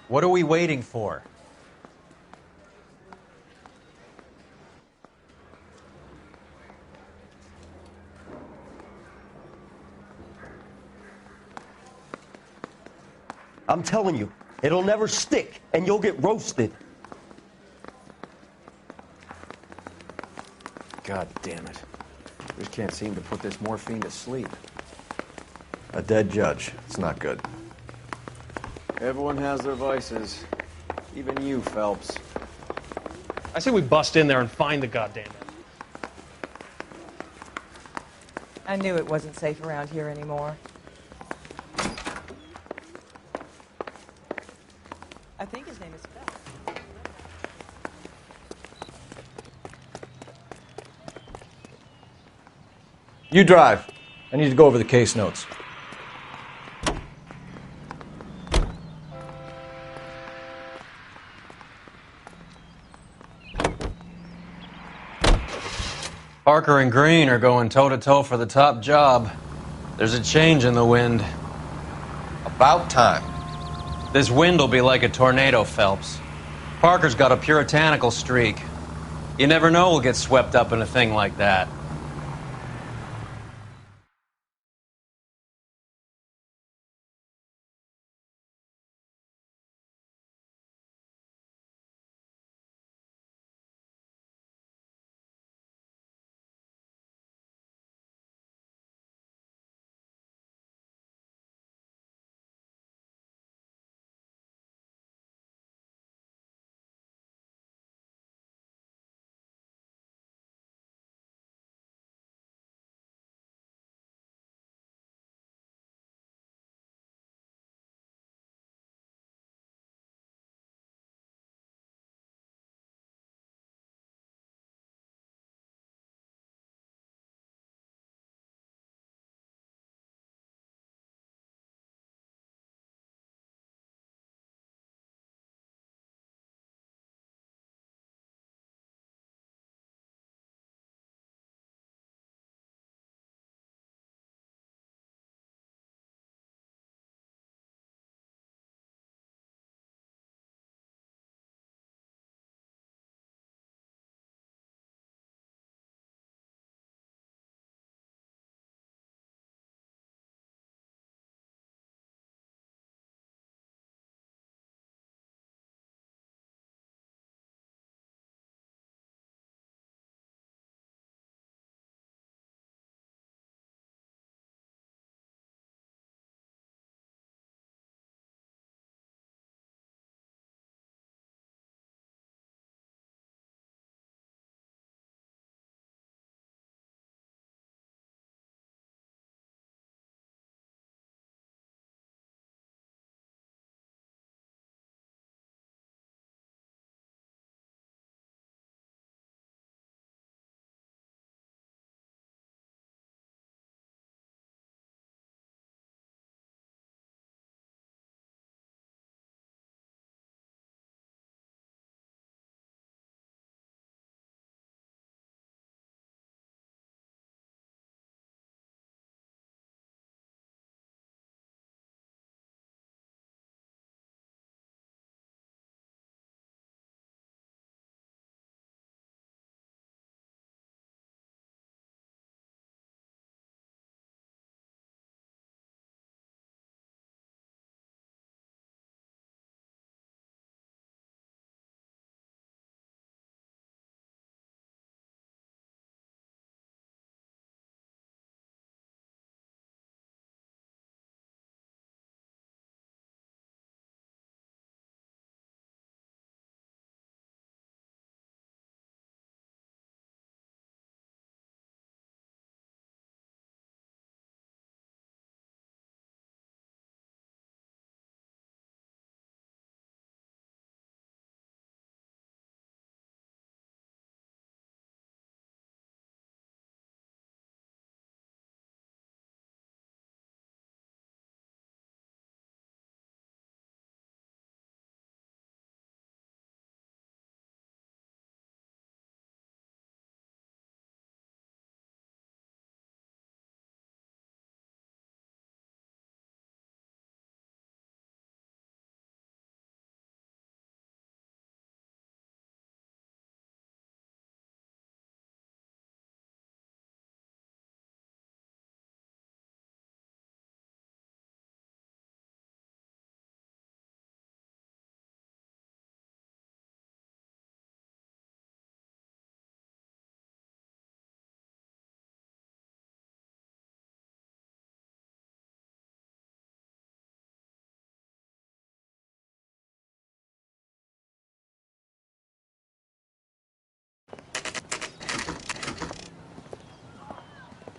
What are we waiting for? I'm telling you, it'll never stick, and you'll get roasted. God damn it. Just can't seem to put this morphine to sleep. A dead judge. It's not good. Everyone has their vices. Even you, Phelps. I say we bust in there and find the goddamn it. I knew it wasn't safe around here anymore. I think his name is Phelps. You drive. I need to go over the case notes. Parker and Green are going toe-to-toe for the top job. There's a change in the wind. About time. This wind will be like a tornado, Phelps. Parker's got a puritanical streak. You never know we'll get swept up in a thing like that.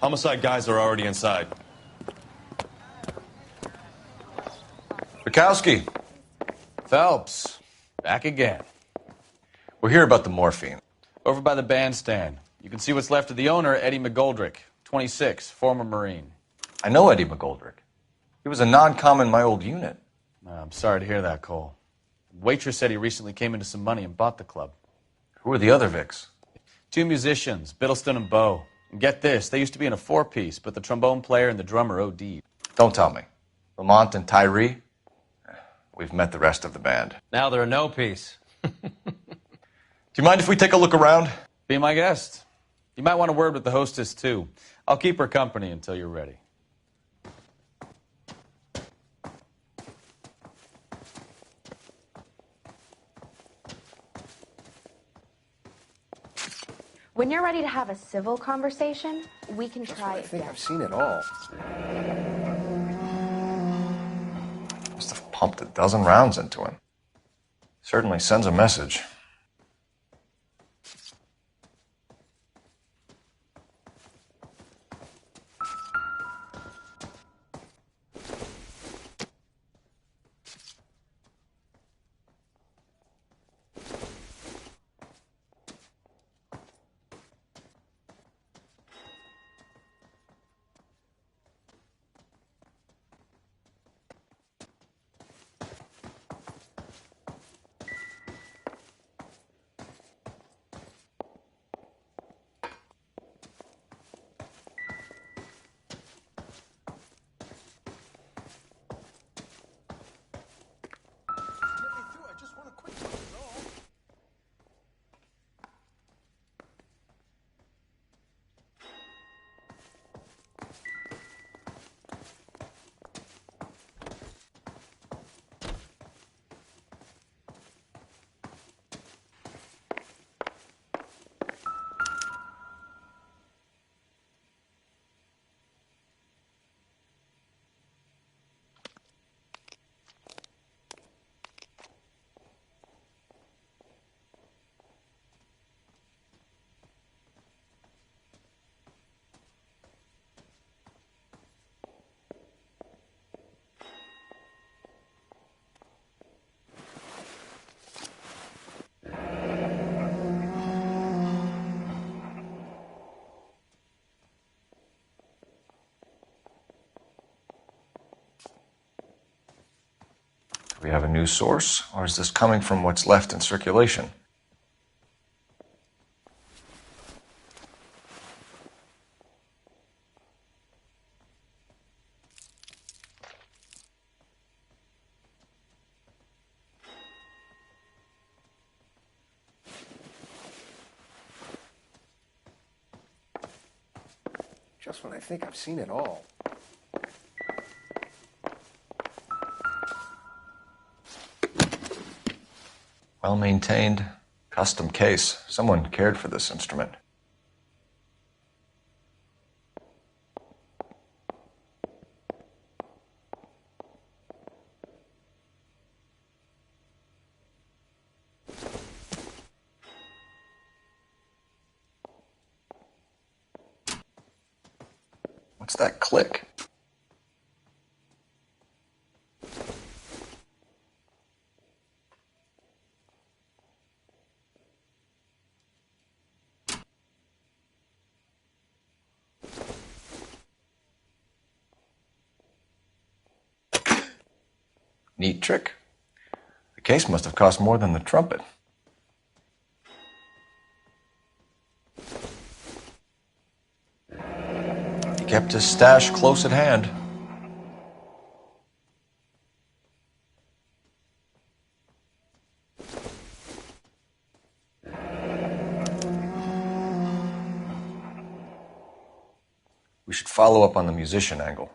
Homicide guys are already inside. Bukowski. Phelps, back again. We're here about the morphine. Over by the bandstand. You can see what's left of the owner, Eddie McGoldrick, 26, former Marine. I know Eddie McGoldrick. He was a non-com in my old unit. I'm sorry to hear that, Cole. Waitress said he recently came into some money and bought the club. Who are the other Vics? 2 musicians, Biddleston and Bow. And get this, they used to be in a 4-piece, but the trombone player and the drummer OD'd. Don't tell me. Lamont and Tyree? We've met the rest of the band. Now they're a no piece. Do you mind if we take a look around? Be my guest. You might want a word with the hostess, too. I'll keep her company until you're ready. When you're ready to have a civil conversation, we can try I think again. I've seen it all. Must have pumped a dozen rounds into him. Certainly sends a message. Do we have a new source, or is this coming from what's left in circulation? Just when I think I've seen it all. Well-maintained, custom case. Someone cared for this instrument. What's that click? Neat trick. The case must have cost more than the trumpet. He kept his stash close at hand. We should follow up on the musician angle.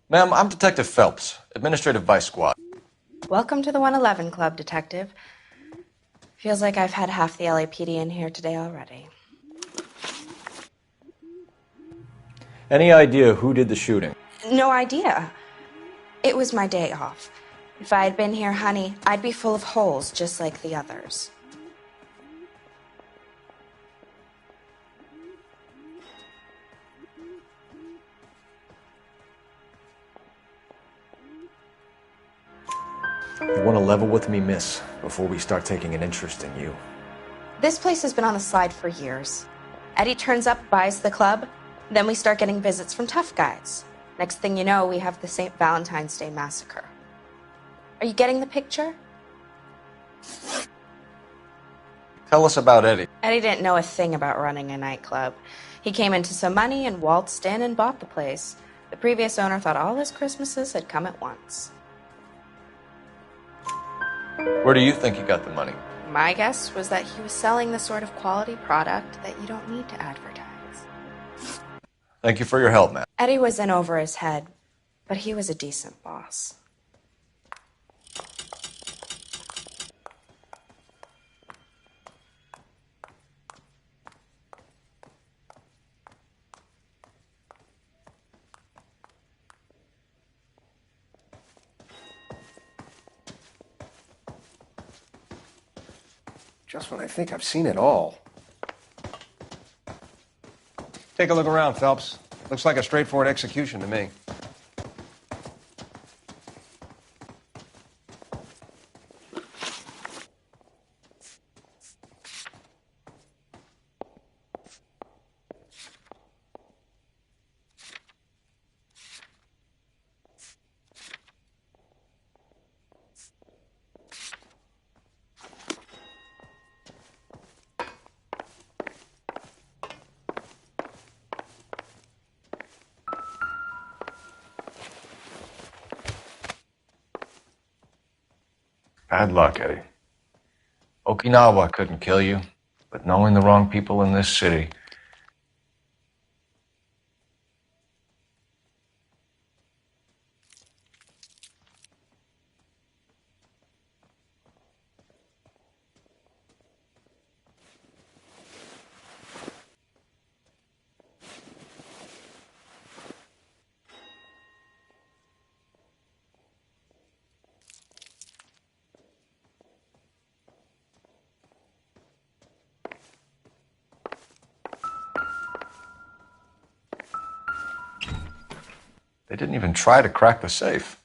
Ma'am, I'm Detective Phelps, Administrative Vice Squad. Welcome to the 111 Club, Detective. Feels like I've had half the LAPD in here today already. Any idea who did the shooting? No idea. It was my day off. If I had been here, honey, I'd be full of holes just like the others. You want to level with me, miss, before we start taking an interest in you? This place has been on the slide for years. Eddie turns up, buys the club, then we start getting visits from tough guys. Next thing you know, we have the St. Valentine's Day massacre. Are you getting the picture? Tell us about Eddie. Eddie didn't know a thing about running a nightclub. He came into some money and waltzed in and bought the place. The previous owner thought all his Christmases had come at once. Where do you think he got the money? My guess was that he was selling the sort of quality product that you don't need to advertise. Thank you for your help, ma'am. Eddie was in over his head, but he was a decent boss. Just when I think I've seen it all. Take a look around, Phelps. Looks like a straightforward execution to me. Bad luck, Eddie. Okinawa couldn't kill you, but knowing the wrong people in this city. They didn't even try to crack the safe.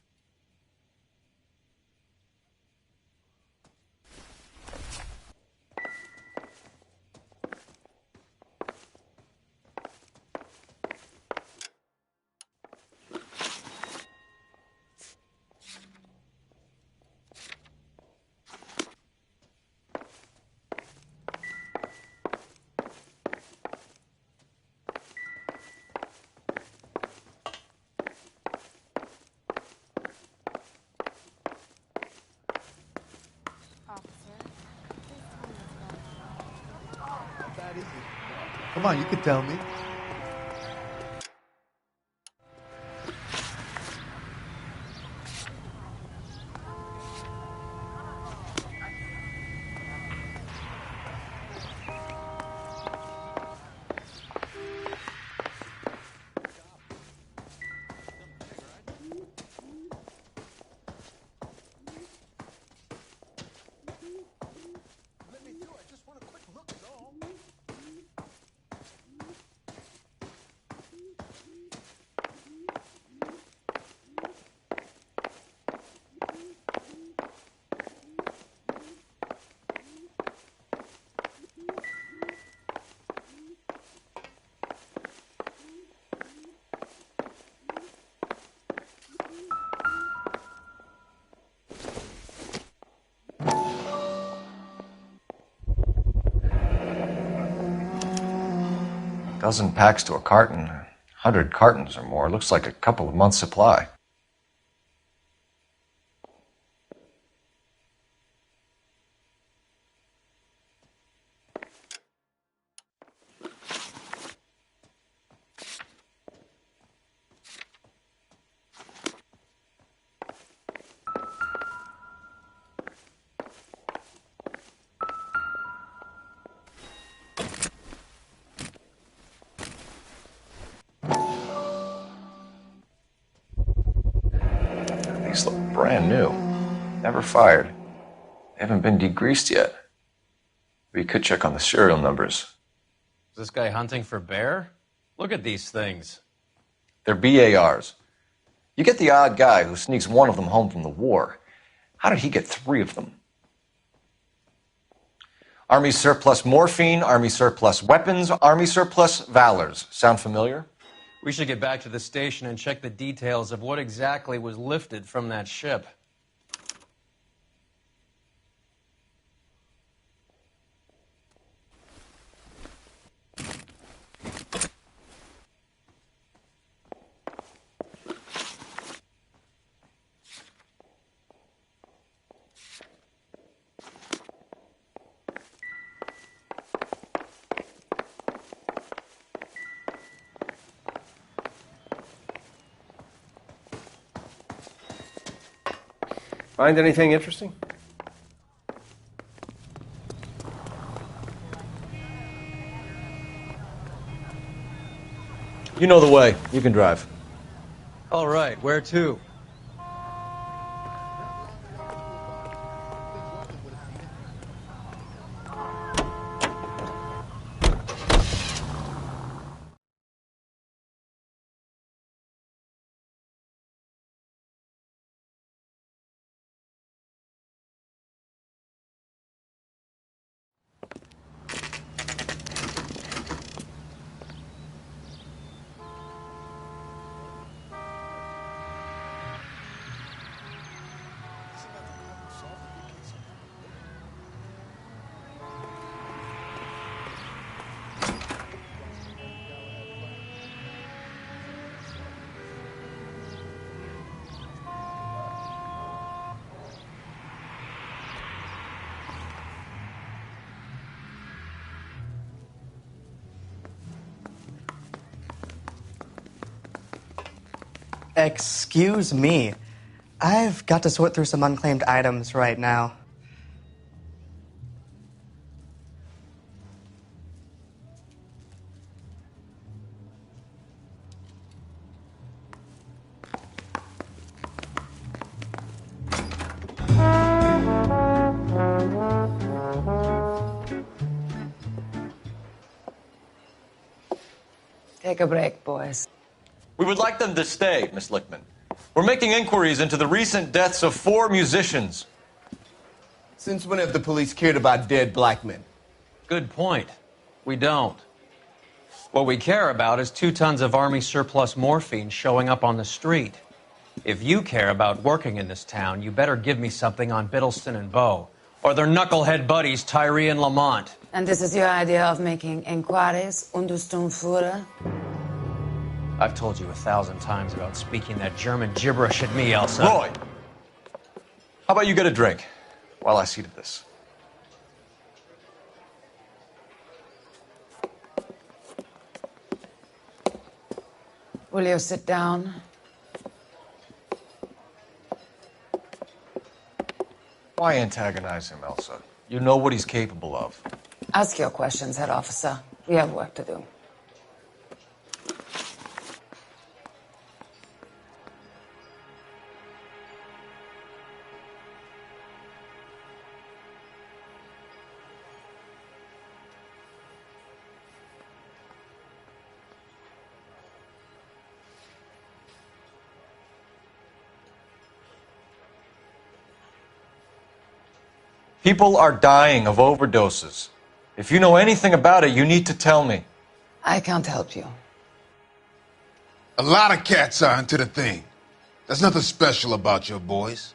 Come on, you can tell me. Dozen packs to a carton, 100 cartons or more. Looks like a couple of months' supply. These look brand new. Never fired. They haven't been degreased yet. We could check on the serial numbers. Is this guy hunting for bear? Look at these things. They're BARs. You get the odd guy who sneaks one of them home from the war. How did he get 3 of them? Army surplus morphine, Army surplus weapons, Army surplus valors. Sound familiar? We should get back to the station and check the details of what exactly was lifted from that ship. Find anything interesting? You know the way. You can drive. All right, where to? Excuse me. I've got to sort through some unclaimed items right now. Take a break, boys. We would like them to stay, Miss Lickman. We're making inquiries into the recent deaths of 4 musicians. Since when have the police cared about dead black men? Good point. We don't. What we care about is 2 tons of Army surplus morphine showing up on the street. If you care about working in this town, you better give me something on Biddleston and Bow, or their knucklehead buddies Tyree and Lamont. And this is your idea of making inquiries, Untersturmführer? I've told you 1,000 times about speaking that German gibberish at me, Elsa. Roy! How about you get a drink while I see to this? Will you sit down? Why antagonize him, Elsa? You know what he's capable of. Ask your questions, head officer. We have work to do. People are dying of overdoses. If you know anything about it, you need to tell me. I can't help you. A lot of cats are into the thing. There's nothing special about your boys.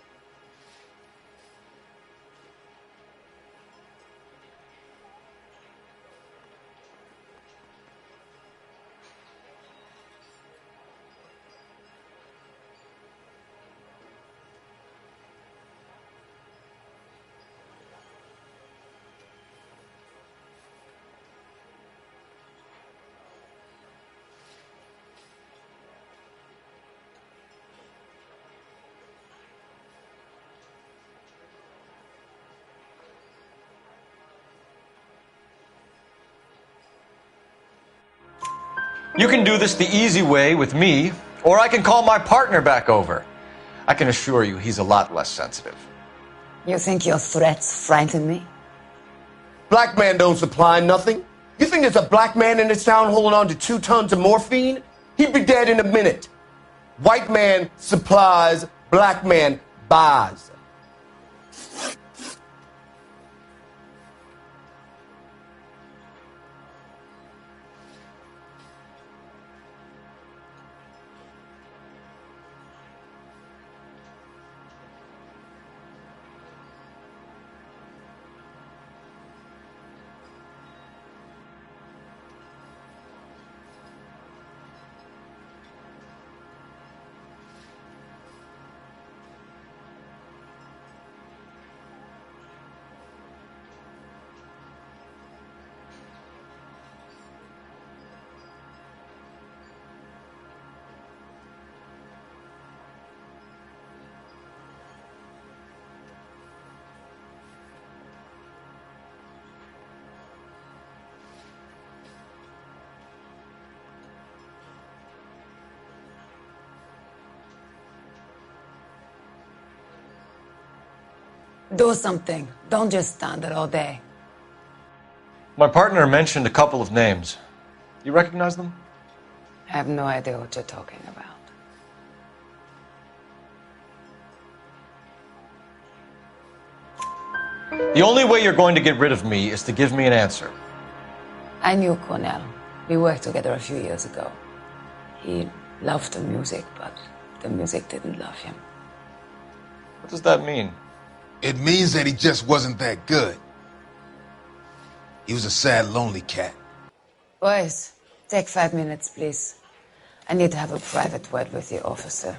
You can do this the easy way with me, or I can call my partner back over. I can assure you he's a lot less sensitive. You think your threats frighten me? Black man don't supply nothing. You think there's a black man in this town holding on to 2 tons of morphine? He'd be dead in a minute. White man supplies, black man buys. Do something. Don't just stand there all day. My partner mentioned a couple of names. You recognize them? I have no idea what you're talking about. The only way you're going to get rid of me is to give me an answer. I knew Cornell. We worked together a few years ago. He loved the music, but the music didn't love him. What does that mean? It means that he just wasn't that good. He was a sad, lonely cat. Boys, take 5 minutes, please. I need to have a private word with the officer.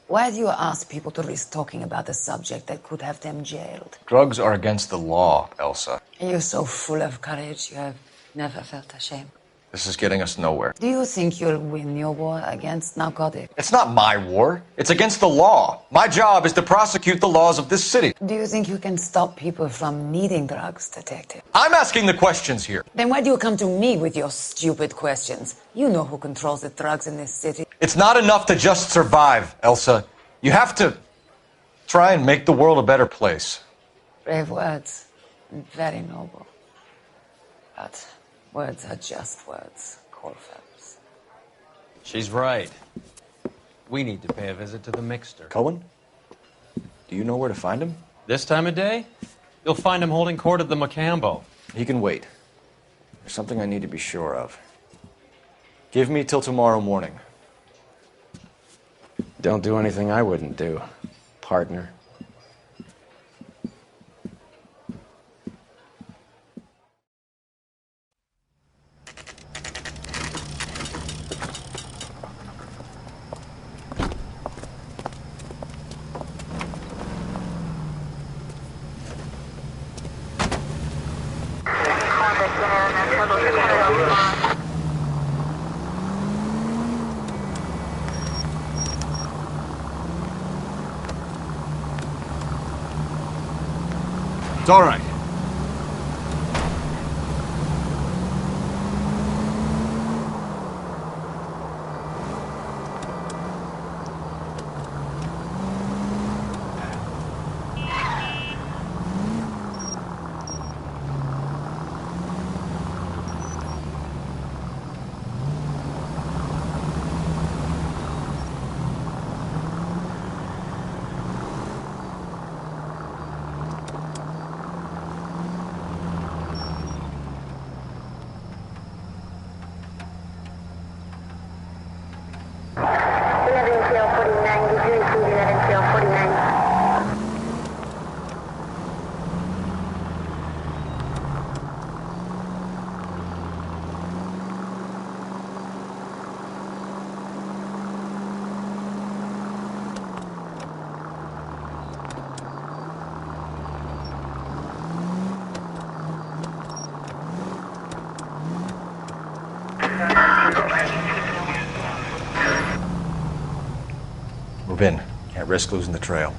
Why do you ask people to risk talking about a subject that could have them jailed? Drugs are against the law, Elsa. You're so full of courage, you have never felt ashamed. This is getting us nowhere. Do you think you'll win your war against narcotics? It's not my war. It's against the law. My job is to prosecute the laws of this city. Do you think you can stop people from needing drugs, Detective? I'm asking the questions here. Then why do you come to me with your stupid questions? You know who controls the drugs in this city. It's not enough to just survive, Elsa. You have to try and make the world a better place. Brave words, and very noble. But words are just words, Cole Phelps. She's right. We need to pay a visit to the Mixter. Cohen? Do you know where to find him? This time of day? You'll find him holding court at the Macambo. He can wait. There's something I need to be sure of. Give me till tomorrow morning. Don't do anything I wouldn't do, partner. It's all right. Move in. Can't risk losing the trail.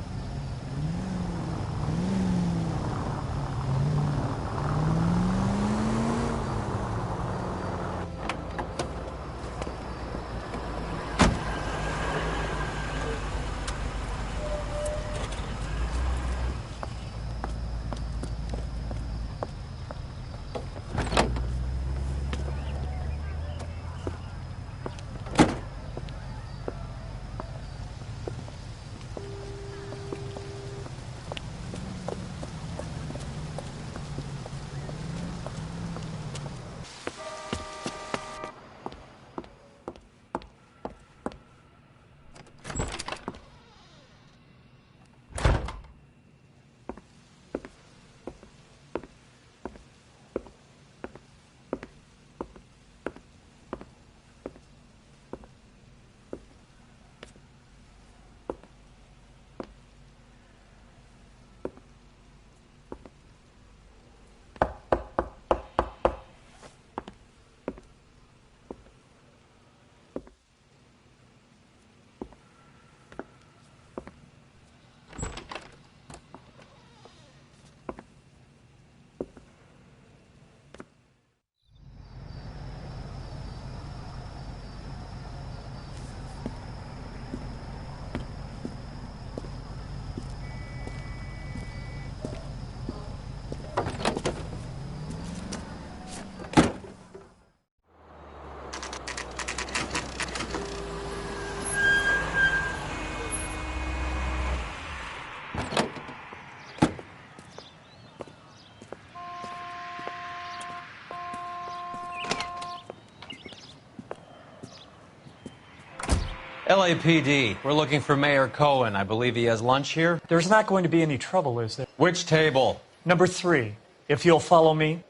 LAPD, we're looking for Mayor Cohen. I believe he has lunch here. There's not going to be any trouble, is there? Which table? Number 3, if you'll follow me.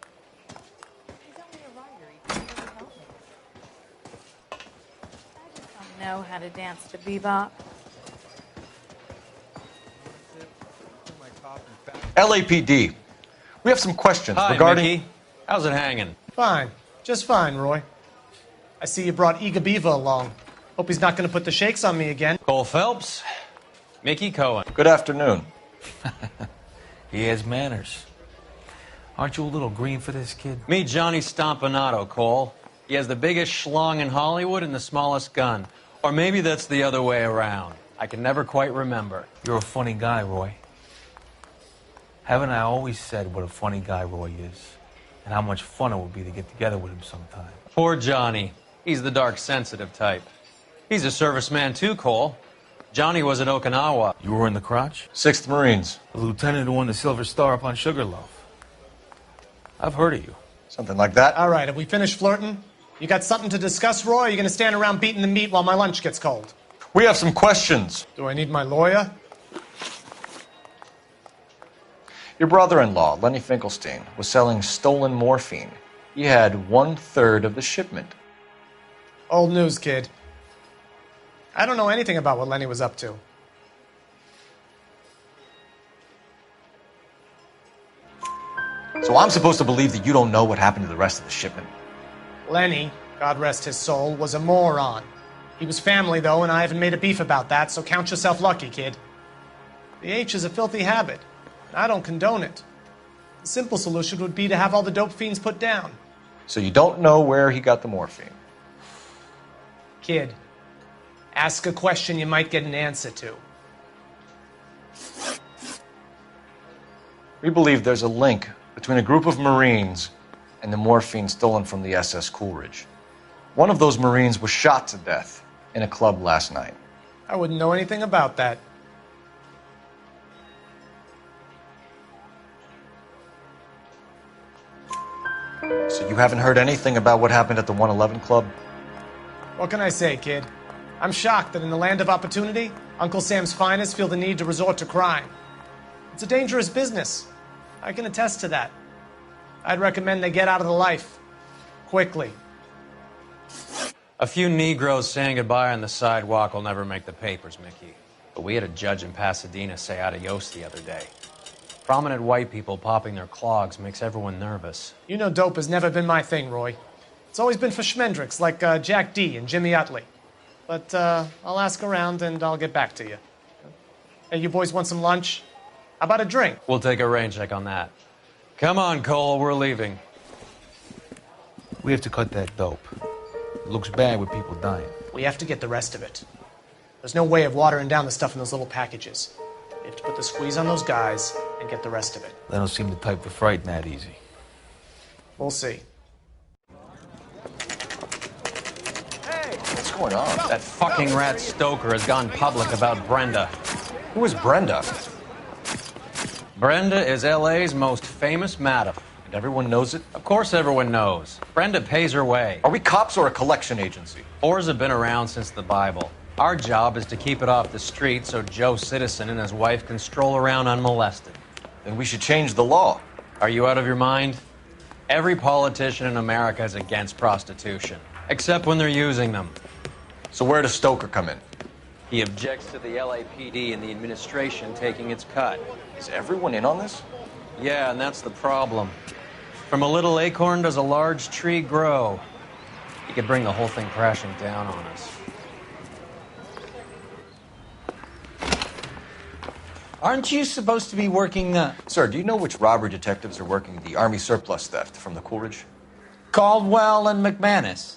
Know how to dance to bebop. LAPD. We have some questions Hi, regarding... Mickey. How's it hanging? Fine. Just fine, Roy. I see you brought Iga Beaver along. Hope he's not going to put the shakes on me again. Cole Phelps, Mickey Cohen. Good afternoon. He has manners. Aren't you a little green for this kid? Meet Johnny Stompanato, Cole. He has the biggest schlong in Hollywood and the smallest gun. Or maybe that's the other way around. I can never quite remember. You're a funny guy, Roy. Haven't I always said what a funny guy Roy is? And how much fun it would be to get together with him sometime. Poor Johnny. He's the dark, sensitive type. He's a serviceman too, Cole. Johnny was in Okinawa. You were in the crotch? 6th Marines. The lieutenant who won the Silver Star up on Sugarloaf. I've heard of you. Something like that. All right, have we finished flirting? You got something to discuss, Roy, or are you going to stand around beating the meat while my lunch gets cold? We have some questions. Do I need my lawyer? Your brother-in-law, Lenny Finkelstein, was selling stolen morphine. He had 1/3 of the shipment. Old news, kid. I don't know anything about what Lenny was up to. So I'm supposed to believe that you don't know what happened to the rest of the shipment? Lenny, God rest his soul, was a moron. He was family, though, and I haven't made a beef about that, so count yourself lucky, kid. The H is a filthy habit. I don't condone it. The simple solution would be to have all the dope fiends put down. So you don't know where he got the morphine? Kid, ask a question you might get an answer to. We believe there's a link between a group of Marines and the morphine stolen from the SS Coolidge. One of those Marines was shot to death in a club last night. I wouldn't know anything about that. So you haven't heard anything about what happened at the 111 Club? What can I say, kid? I'm shocked that in the land of opportunity, Uncle Sam's finest feel the need to resort to crime. It's a dangerous business. I can attest to that. I'd recommend they get out of the life. Quickly. A few Negroes saying goodbye on the sidewalk will never make the papers, Mickey. But we had a judge in Pasadena say adios the other day. Prominent white people popping their clogs makes everyone nervous. You know dope has never been my thing, Roy. It's always been for schmendricks like Jack D. and Jimmy Utley. But I'll ask around and I'll get back to you. Hey, you boys want some lunch? How about a drink? We'll take a rain check on that. Come on, Cole, we're leaving. We have to cut that dope. It looks bad with people dying. We have to get the rest of it. There's no way of watering down the stuff in those little packages. You have to put the squeeze on those guys and get the rest of it. They don't seem the type to frighten that easy. We'll see. What's going on? That fucking rat Stoker has gone public about Brenda. Who is Brenda? Brenda is LA's most famous madam. And everyone knows it? Of course everyone knows. Brenda pays her way. Are we cops or a collection agency? Whores have been around since the Bible. Our job is to keep it off the street so Joe Citizen and his wife can stroll around unmolested. Then we should change the law. Are you out of your mind? Every politician in America is against prostitution, except when they're using them. So where does Stoker come in? He objects to the LAPD and the administration taking its cut. Is everyone in on this? Yeah, and that's the problem. From a little acorn does a large tree grow. He could bring the whole thing crashing down on us. Aren't you supposed to be working, Sir, do you know which robbery detectives are working the Army surplus theft from the Coolidge? Caldwell and McManus?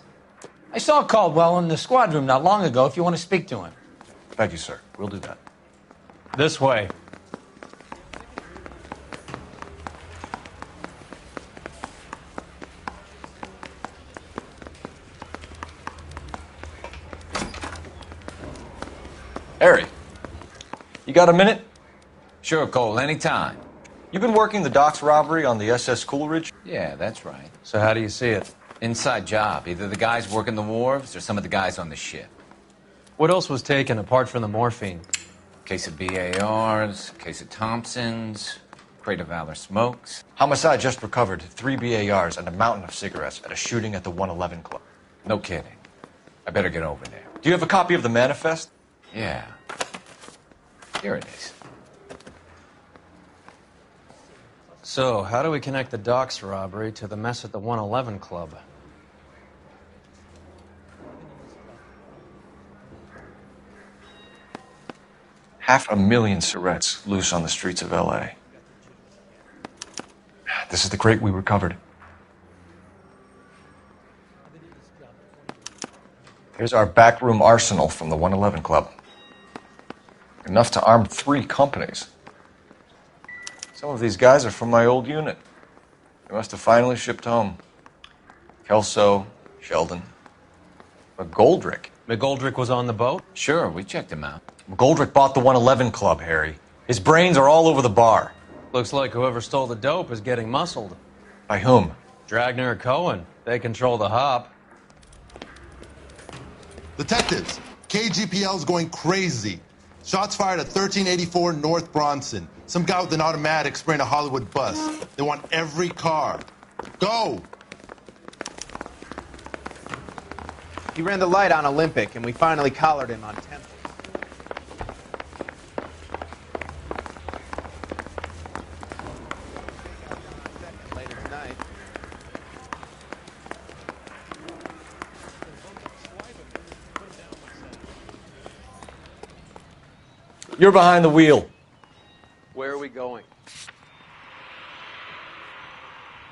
I saw Caldwell in the squad room not long ago if you want to speak to him. Thank you, sir. We'll do that. This way. Harry, you got a minute? Sure, Cole, anytime. You've been working the docks robbery on the SS Coolidge? Yeah, that's right. So how do you see it? Inside job. Either the guys working the wharves or some of the guys on the ship. What else was taken apart from the morphine? Case of BARs, case of Thompsons, crate of Valor smokes. Homicide just recovered 3 BARs and a mountain of cigarettes at a shooting at the 111 Club. No kidding. I better get over there. Do you have a copy of the manifest? Yeah. Here it is. So, how do we connect the docks robbery to the mess at the 111 Club? $500,000 cigarettes loose on the streets of L.A. This is the crate we recovered. Here's our backroom arsenal from the 111 Club. Enough to arm 3 companies. Some of these guys are from my old unit. They must have finally shipped home. Kelso, Sheldon, McGoldrick. McGoldrick was on the boat? Sure, we checked him out. McGoldrick bought the 111 Club, Harry. His brains are all over the bar. Looks like whoever stole the dope is getting muscled. By whom? Dragner or Cohen. They control the hop. Detectives, KGPL's going crazy. Shots fired at 1384 North Bronson. Some guy with an automatic spraying a Hollywood bus. They want every car. Go! He ran the light on Olympic, and we finally collared him on Temple. Later tonight. You're behind the wheel. Where are we going?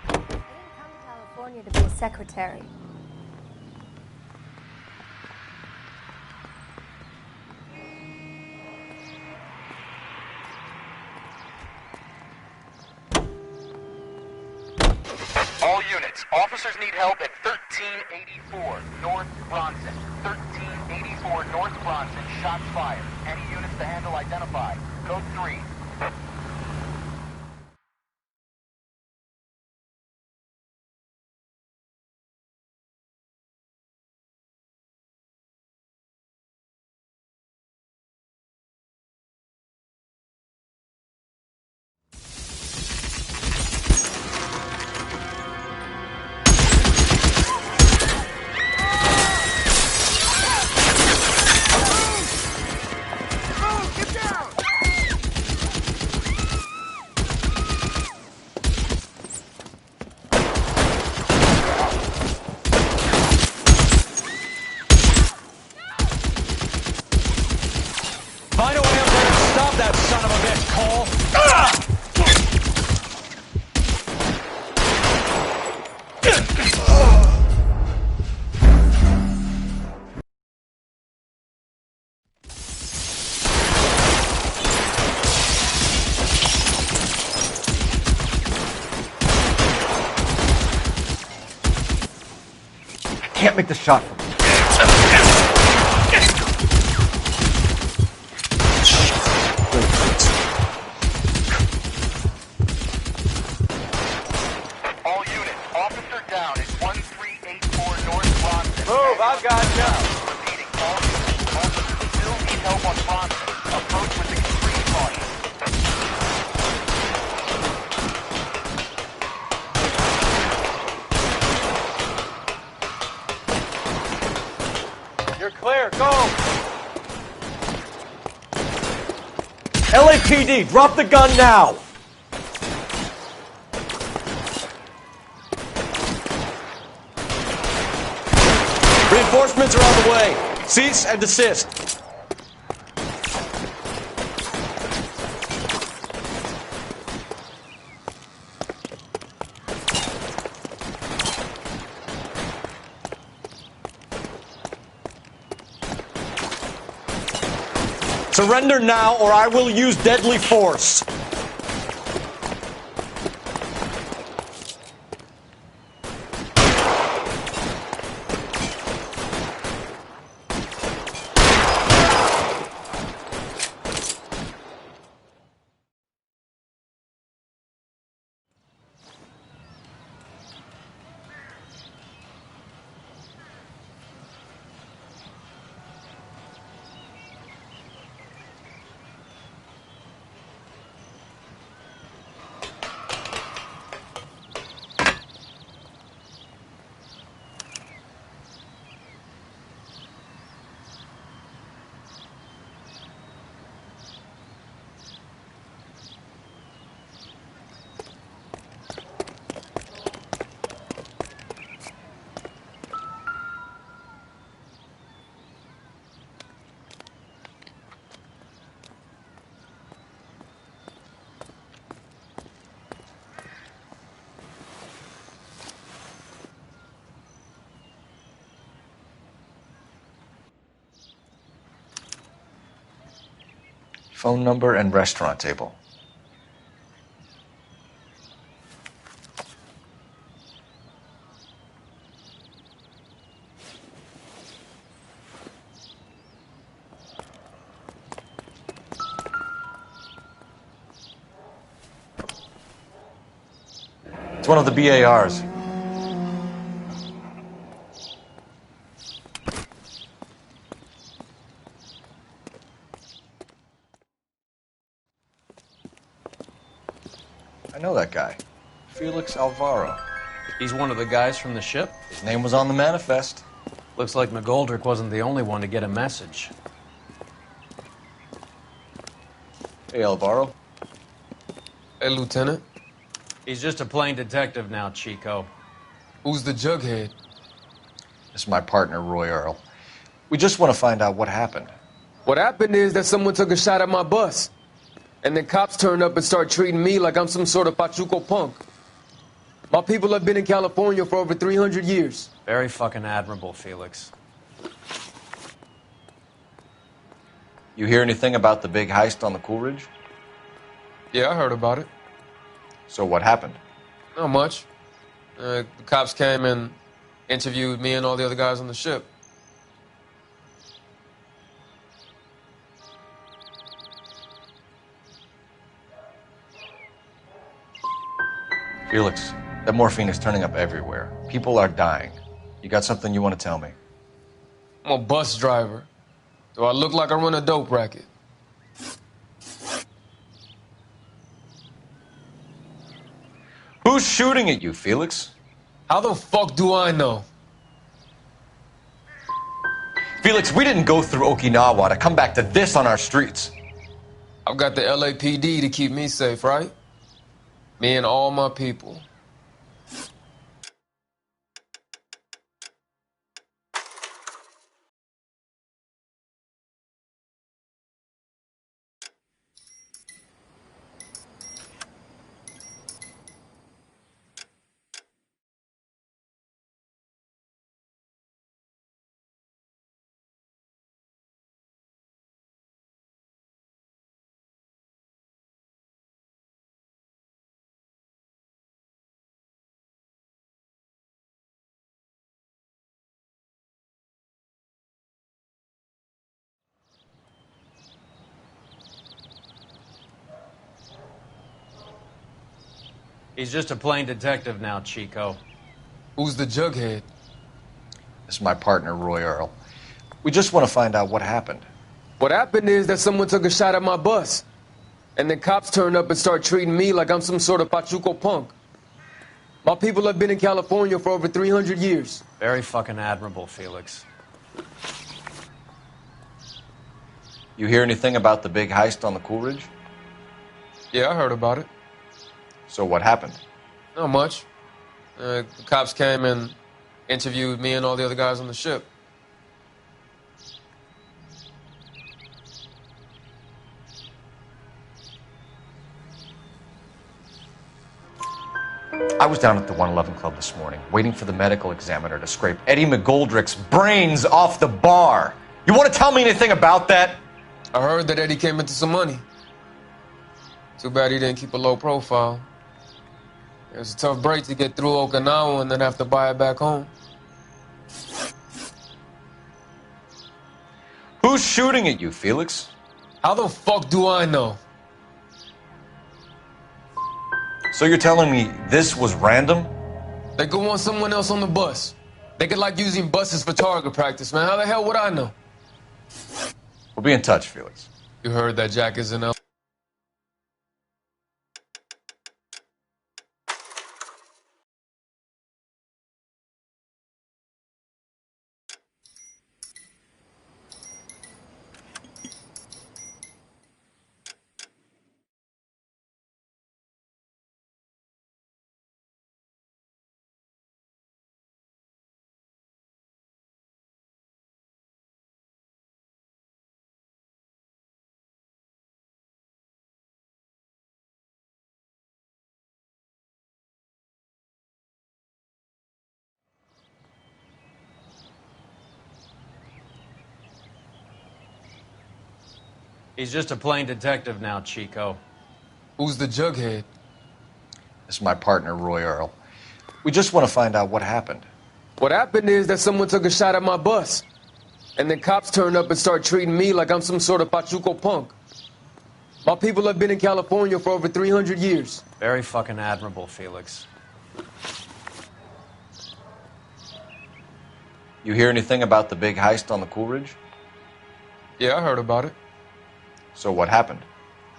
I didn't come to California to be a secretary. All units, officers need help at 1384 North Bronson. 1384 North Bronson, shots fired. Any units to handle identify. Code 3. Find a way up there and stop that son of a bitch, Cole! I can't make the shot from here. All units, officer down at 1384 North Bronson. Move, I've got you. Repeating, all units, officers still need help on Bronson. Approach with extreme caution. You're clear, go! LAPD, drop the gun now! Reinforcements are on the way. Cease and desist. Surrender now, or I will use deadly force. Phone number and restaurant table. It's one of the BARs. I know that guy. Felix Alvaro. He's one of the guys from the ship? His name was on the manifest. Looks like McGoldrick wasn't the only one to get a message. Hey, Alvaro. Hey, Lieutenant. He's just a plain detective now, Chico. Who's the jughead? This is my partner, Roy Earl. We just want to find out what happened. What happened is that someone took a shot at my bus. And then cops turned up and start treating me like I'm some sort of Pachuco punk. My people have been in California for over 300 years. Very fucking admirable, Felix. You hear anything about the big heist on the Coolidge? Yeah, I heard about it. So what happened? Not much. The cops came and interviewed me and all the other guys on the ship. Felix, that morphine is turning up everywhere. People are dying. You got something you want to tell me? I'm a bus driver. Do I look like I run a dope racket? Who's shooting at you, Felix? How the fuck do I know? Felix, we didn't go through Okinawa to come back to this on our streets. I've got the LAPD to keep me safe, right? Me and all my people. He's just a plain detective now, Chico. Who's the jughead? This is my partner, Roy Earl. We just want to find out what happened. What happened is that someone took a shot at my bus. And then cops turned up and start treating me like I'm some sort of Pachuco punk. My people have been in California for over 300 years. Very fucking admirable, Felix. You hear anything about the big heist on the Coolidge? Yeah, I heard about it. So what happened? Not much. The cops came and interviewed me and all the other guys on the ship. I was down at the 111 Club this morning, waiting for the medical examiner to scrape Eddie McGoldrick's brains off the bar. You want to tell me anything about that? I heard that Eddie came into some money. Too bad he didn't keep a low profile. It was a tough break to get through Okinawa and then have to buy it back home. Who's shooting at you, Felix? How the fuck do I know? So you're telling me this was random? They could want someone else on the bus. They could like using buses for target practice, man. How the hell would I know? We'll be in touch, Felix. You heard that Jack is in L. He's just a plain detective now, Chico. Who's the jughead? This is my partner, Roy Earl. We just want to find out what happened. What happened is that someone took a shot at my bus. And then cops turn up and start treating me like I'm some sort of Pachuco punk. My people have been in California for over 300 years. Very fucking admirable, Felix. You hear anything about the big heist on the Coolidge? Yeah, I heard about it. So what happened?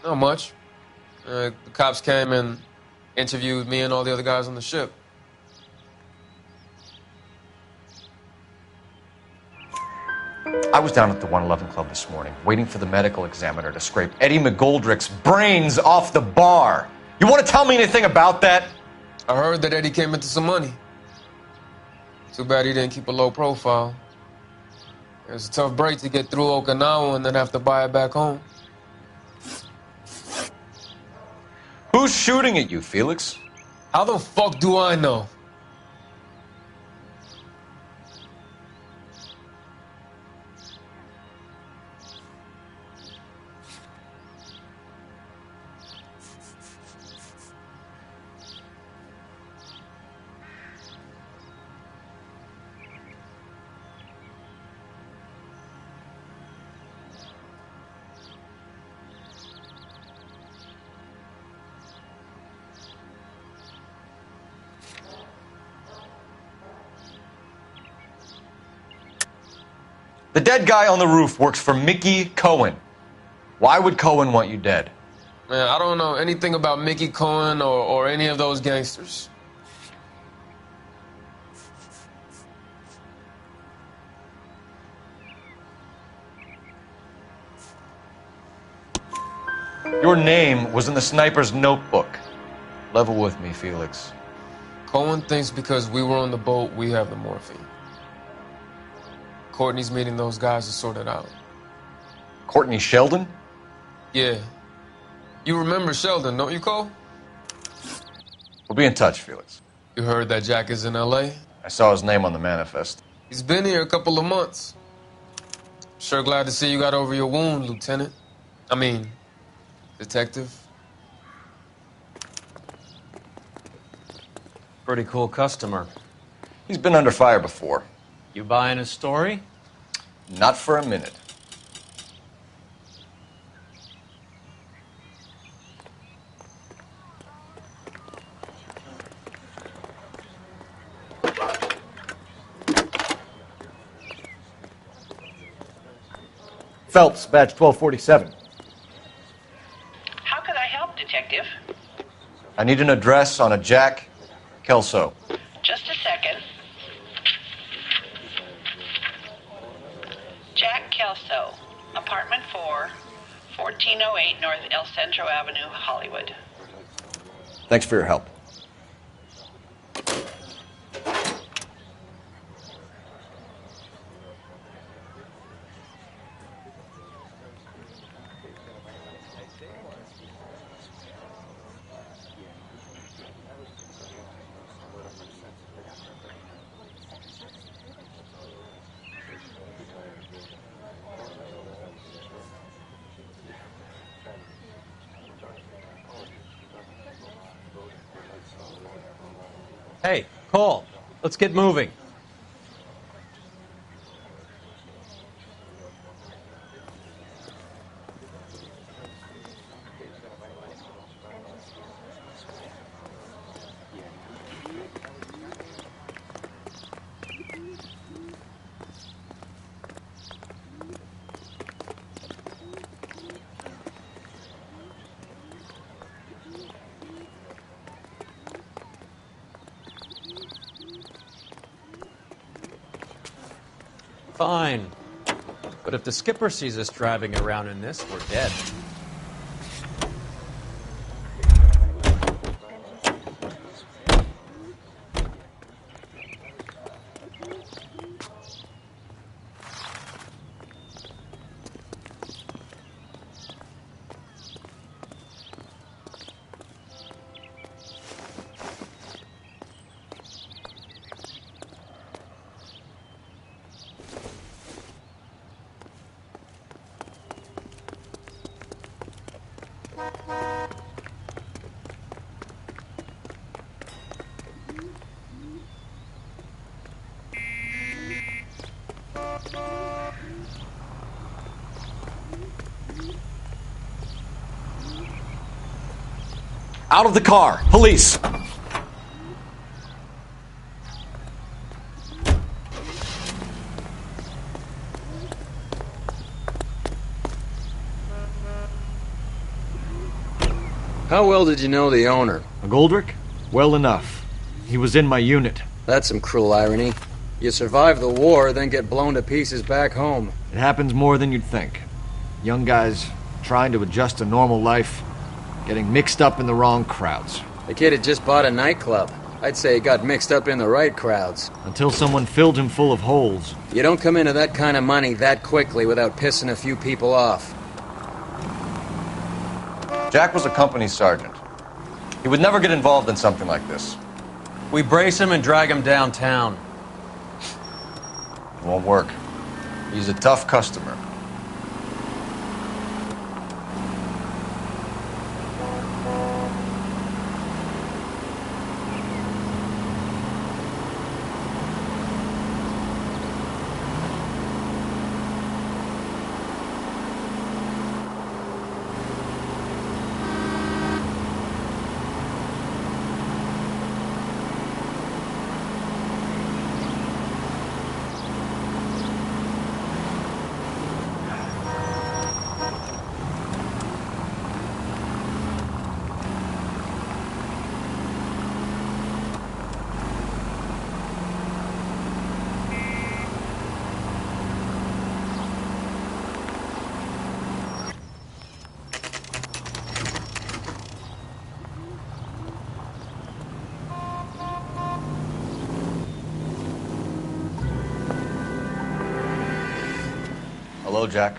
Not much. The cops came and interviewed me and all the other guys on the ship. I was down at the 111 Club this morning, waiting for the medical examiner to scrape Eddie McGoldrick's brains off the bar. You want to tell me anything about that? I heard that Eddie came into some money. Too bad he didn't keep a low profile. It was a tough break to get through Okinawa and then have to buy it back home. Who's shooting at you, Felix? How the fuck do I know? The dead guy on the roof works for Mickey Cohen. Why would Cohen want you dead? Man, I don't know anything about Mickey Cohen or any of those gangsters. Your name was in the sniper's notebook. Level with me, Felix. Cohen thinks because we were on the boat, we have the morphine. Courtney's meeting those guys to sort it out. Courtney Sheldon? Yeah. You remember Sheldon, don't you, Cole? We'll be in touch, Felix. You heard that Jack is in L.A.? I saw his name on the manifest. He's been here a couple of months. Sure glad to see you got over your wound, Lieutenant. I mean, Detective. Pretty cool customer. He's been under fire before. You buying his story? Not for a minute. Phelps, badge 1247. How could I help, Detective? I need an address on a Jack Kelso. Just a second. Jack Kelso, apartment 4, 1408 North El Centro Avenue, Hollywood. Thanks for your help. Hey, Cole, let's get moving. Fine. But if the skipper sees us driving around in this, we're dead. Out of the car! Police! How well did you know the owner? McGoldrick? Well enough. He was in my unit. That's some cruel irony. You survive the war, then get blown to pieces back home. It happens more than you'd think. Young guys trying to adjust to normal life, getting mixed up in the wrong crowds. The kid had just bought a nightclub. I'd say he got mixed up in the right crowds. Until someone filled him full of holes. You don't come into that kind of money that quickly without pissing a few people off. Jack was a company sergeant. He would never get involved in something like this. We brace him and drag him downtown. It won't work. He's a tough customer. Hello, Jack.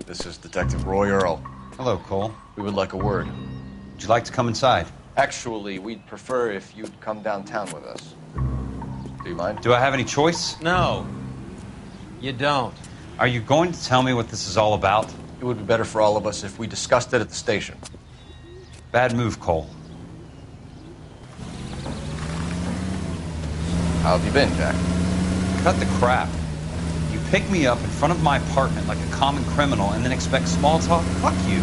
This is Detective Roy Earl. Hello, Cole. We would like a word. Would you like to come inside? Actually, we'd prefer if you'd come downtown with us. Do you mind? Do I have any choice? No. You don't. Are you going to tell me what this is all about? It would be better for all of us if we discussed it at the station. Bad move, Cole. How have you been, Jack? Cut the crap. You pick me up in front of my apartment like a common criminal and then expect small talk? Fuck you.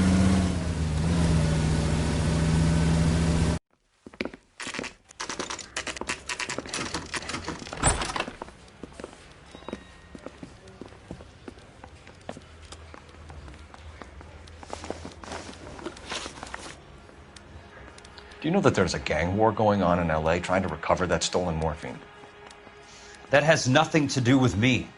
Do you know that there's a gang war going on in LA trying to recover that stolen morphine? That has nothing to do with me.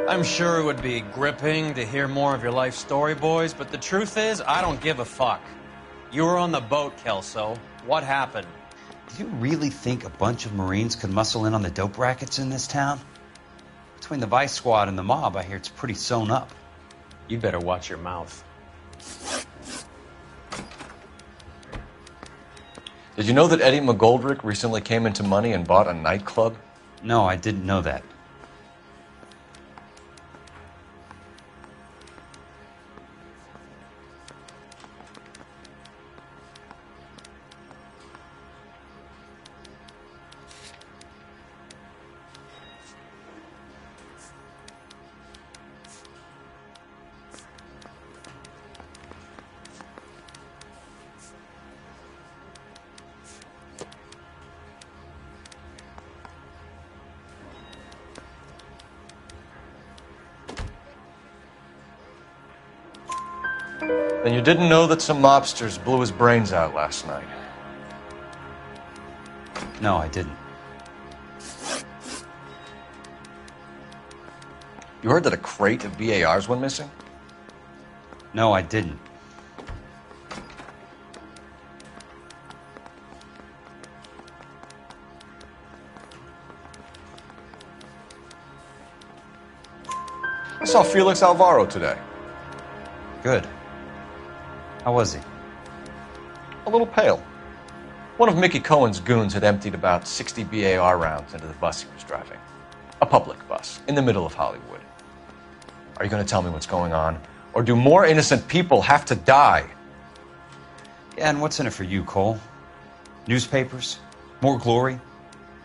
I'm sure it would be gripping to hear more of your life story, boys, but the truth is, I don't give a fuck. You were on the boat, Kelso. What happened? Do you really think a bunch of Marines could muscle in on the dope rackets in this town? Between the Vice Squad and the mob, I hear it's pretty sewn up. You'd better watch your mouth. Did you know that Eddie McGoldrick recently came into money and bought a nightclub? No, I didn't know that. Then you didn't know that some mobsters blew his brains out last night? No, I didn't. You heard that a crate of BARs went missing? No, I didn't. I saw Felix Alvaro today. Good. How was he? A little pale. One of Mickey Cohen's goons had emptied about 60 BAR rounds into the bus he was driving. A public bus, in the middle of Hollywood. Are you going to tell me what's going on? Or do more innocent people have to die? Yeah, and what's in it for you, Cole? Newspapers? More glory?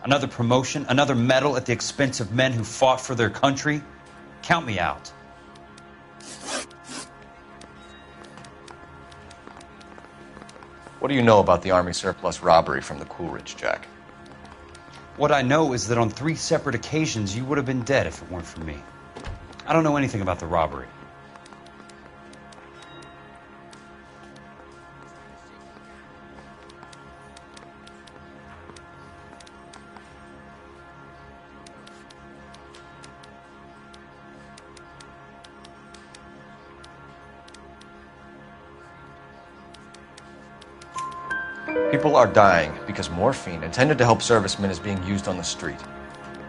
Another promotion? Another medal at the expense of men who fought for their country? Count me out. What do you know about the Army surplus robbery from the Coolidge, Jack? What I know is that on 3 separate occasions you would have been dead if it weren't for me. I don't know anything about the robbery. People are dying because morphine intended to help servicemen is being used on the street.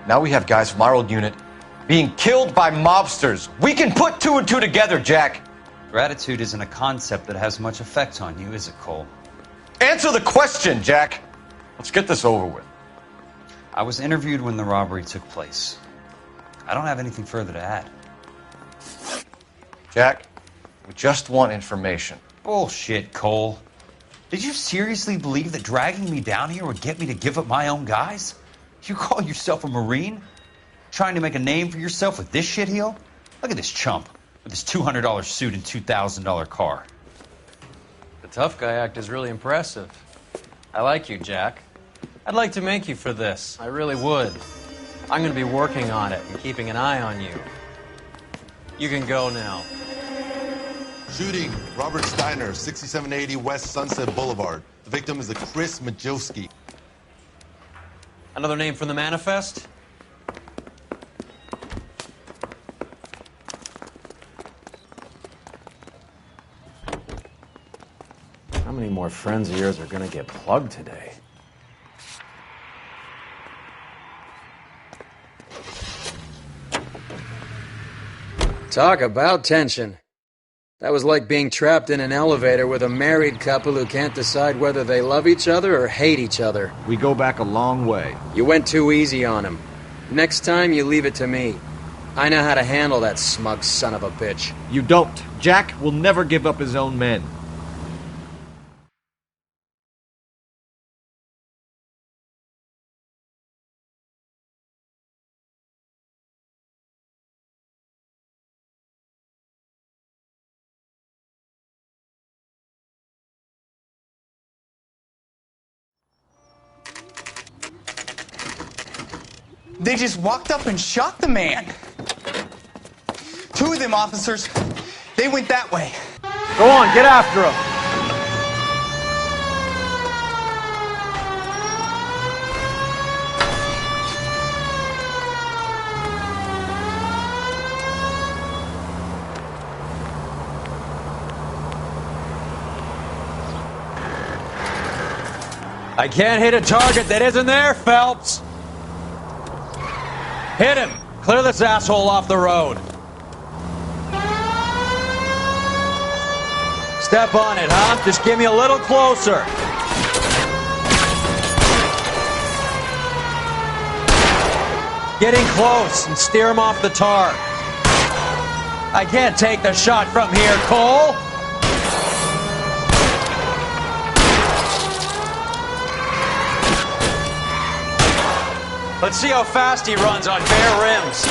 Now we have guys from our old unit being killed by mobsters. We can put 2 and 2 together, Jack. Gratitude isn't a concept that has much effect on you, is it, Cole? Answer the question, Jack. Let's get this over with. I was interviewed when the robbery took place. I don't have anything further to add. Jack, we just want information. Bullshit, Cole. Did you seriously believe that dragging me down here would get me to give up my own guys? You call yourself a Marine? Trying to make a name for yourself with this shitheel? Look at this chump with his $200 suit and $2,000 car. The tough guy act is really impressive. I like you, Jack. I'd like to make you for this. I really would. I'm going to be working on it and keeping an eye on you. You can go now. Shooting, Robert Steiner, 6780 West Sunset Boulevard. The victim is a Chris Majowski. Another name from the manifest? How many more friends of yours are going to get plugged today? Talk about tension. That was like being trapped in an elevator with a married couple who can't decide whether they love each other or hate each other. We go back a long way. You went too easy on him. Next time, you leave it to me. I know how to handle that smug son of a bitch. You don't. Jack will never give up his own men. They just walked up and shot the man. 2 of them officers, they went that way. Go on, get after him. I can't hit a target that isn't there, Phelps. Hit him! Clear this asshole off the road. Step on it, huh? Just give me a little closer. Getting close and steer him off the tar. I can't take the shot from here, Cole. Let's see how fast he runs on bare rims.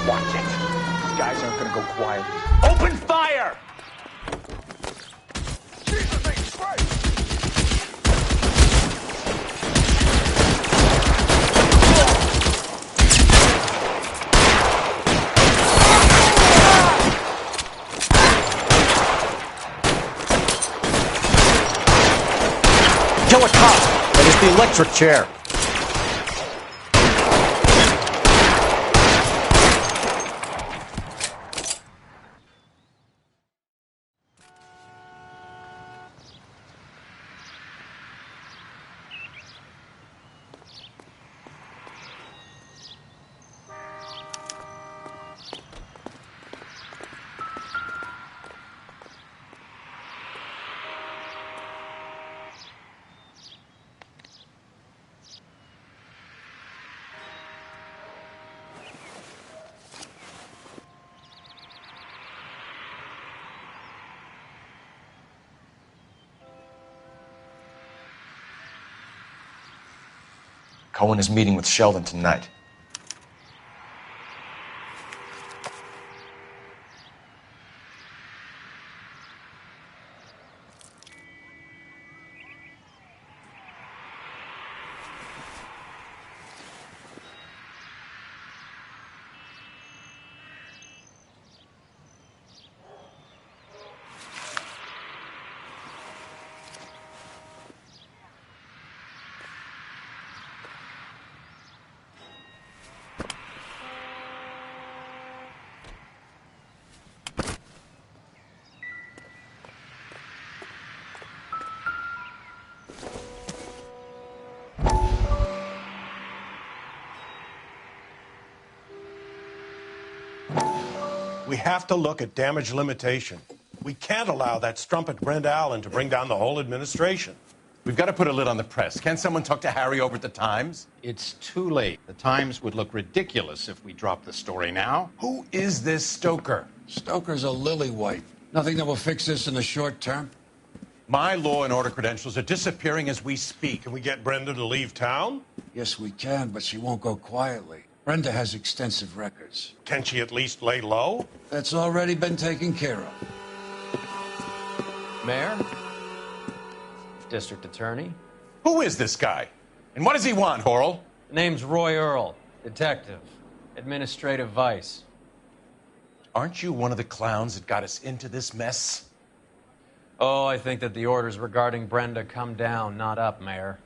Watch it. These guys aren't gonna go quietly. Open fire! Jesus H. Christ! Kill a cop. That is the electric chair. Cohen is meeting with Sheldon tonight. We have to look at damage limitation. We can't allow that strumpet Brenda Allen to bring down the whole administration. We've got to put a lid on the press. Can't someone talk to Harry over at the Times? It's too late. The Times would look ridiculous if we dropped the story now. Who is this Stoker? Stoker's a lily-white. Nothing that will fix this in the short term. My law and order credentials are disappearing as we speak. Can we get Brenda to leave town? Yes, we can, but she won't go quietly. Brenda has extensive records. Can she at least lay low? That's already been taken care of. Mayor? District Attorney? Who is this guy? And what does he want, Horrell? The name's Roy Earl, detective, administrative vice. Aren't you one of the clowns that got us into this mess? Oh, I think that the orders regarding Brenda come down, not up, Mayor.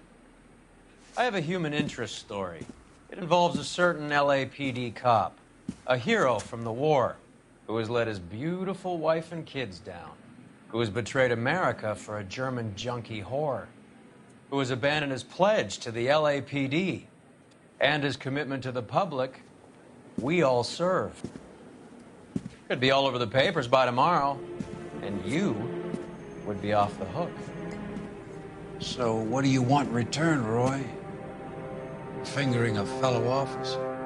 I have a human interest story. It involves a certain LAPD cop, a hero from the war, who has let his beautiful wife and kids down, who has betrayed America for a German junkie whore, who has abandoned his pledge to the LAPD and his commitment to the public we all serve. Could be all over the papers by tomorrow, and you would be off the hook. So what do you want in return, Roy? Fingering a fellow officer.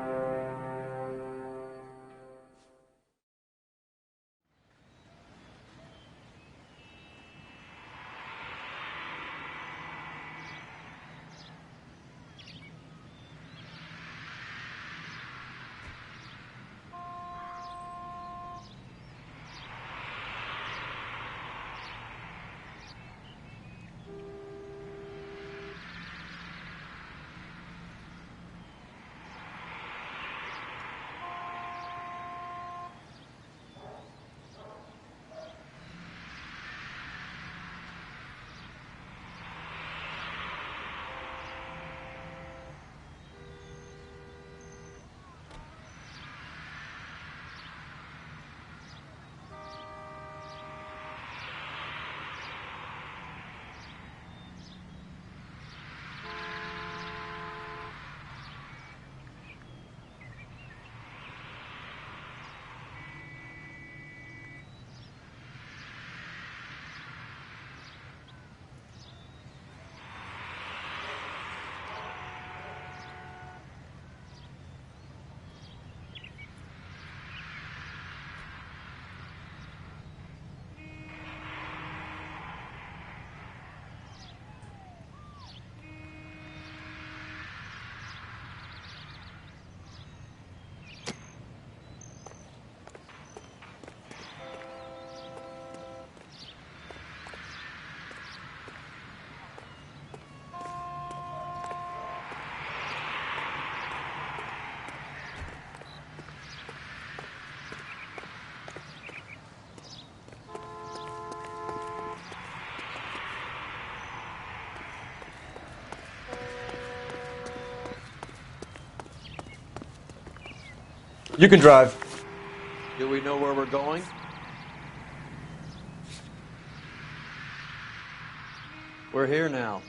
You can drive. Do we know where we're going? We're here now.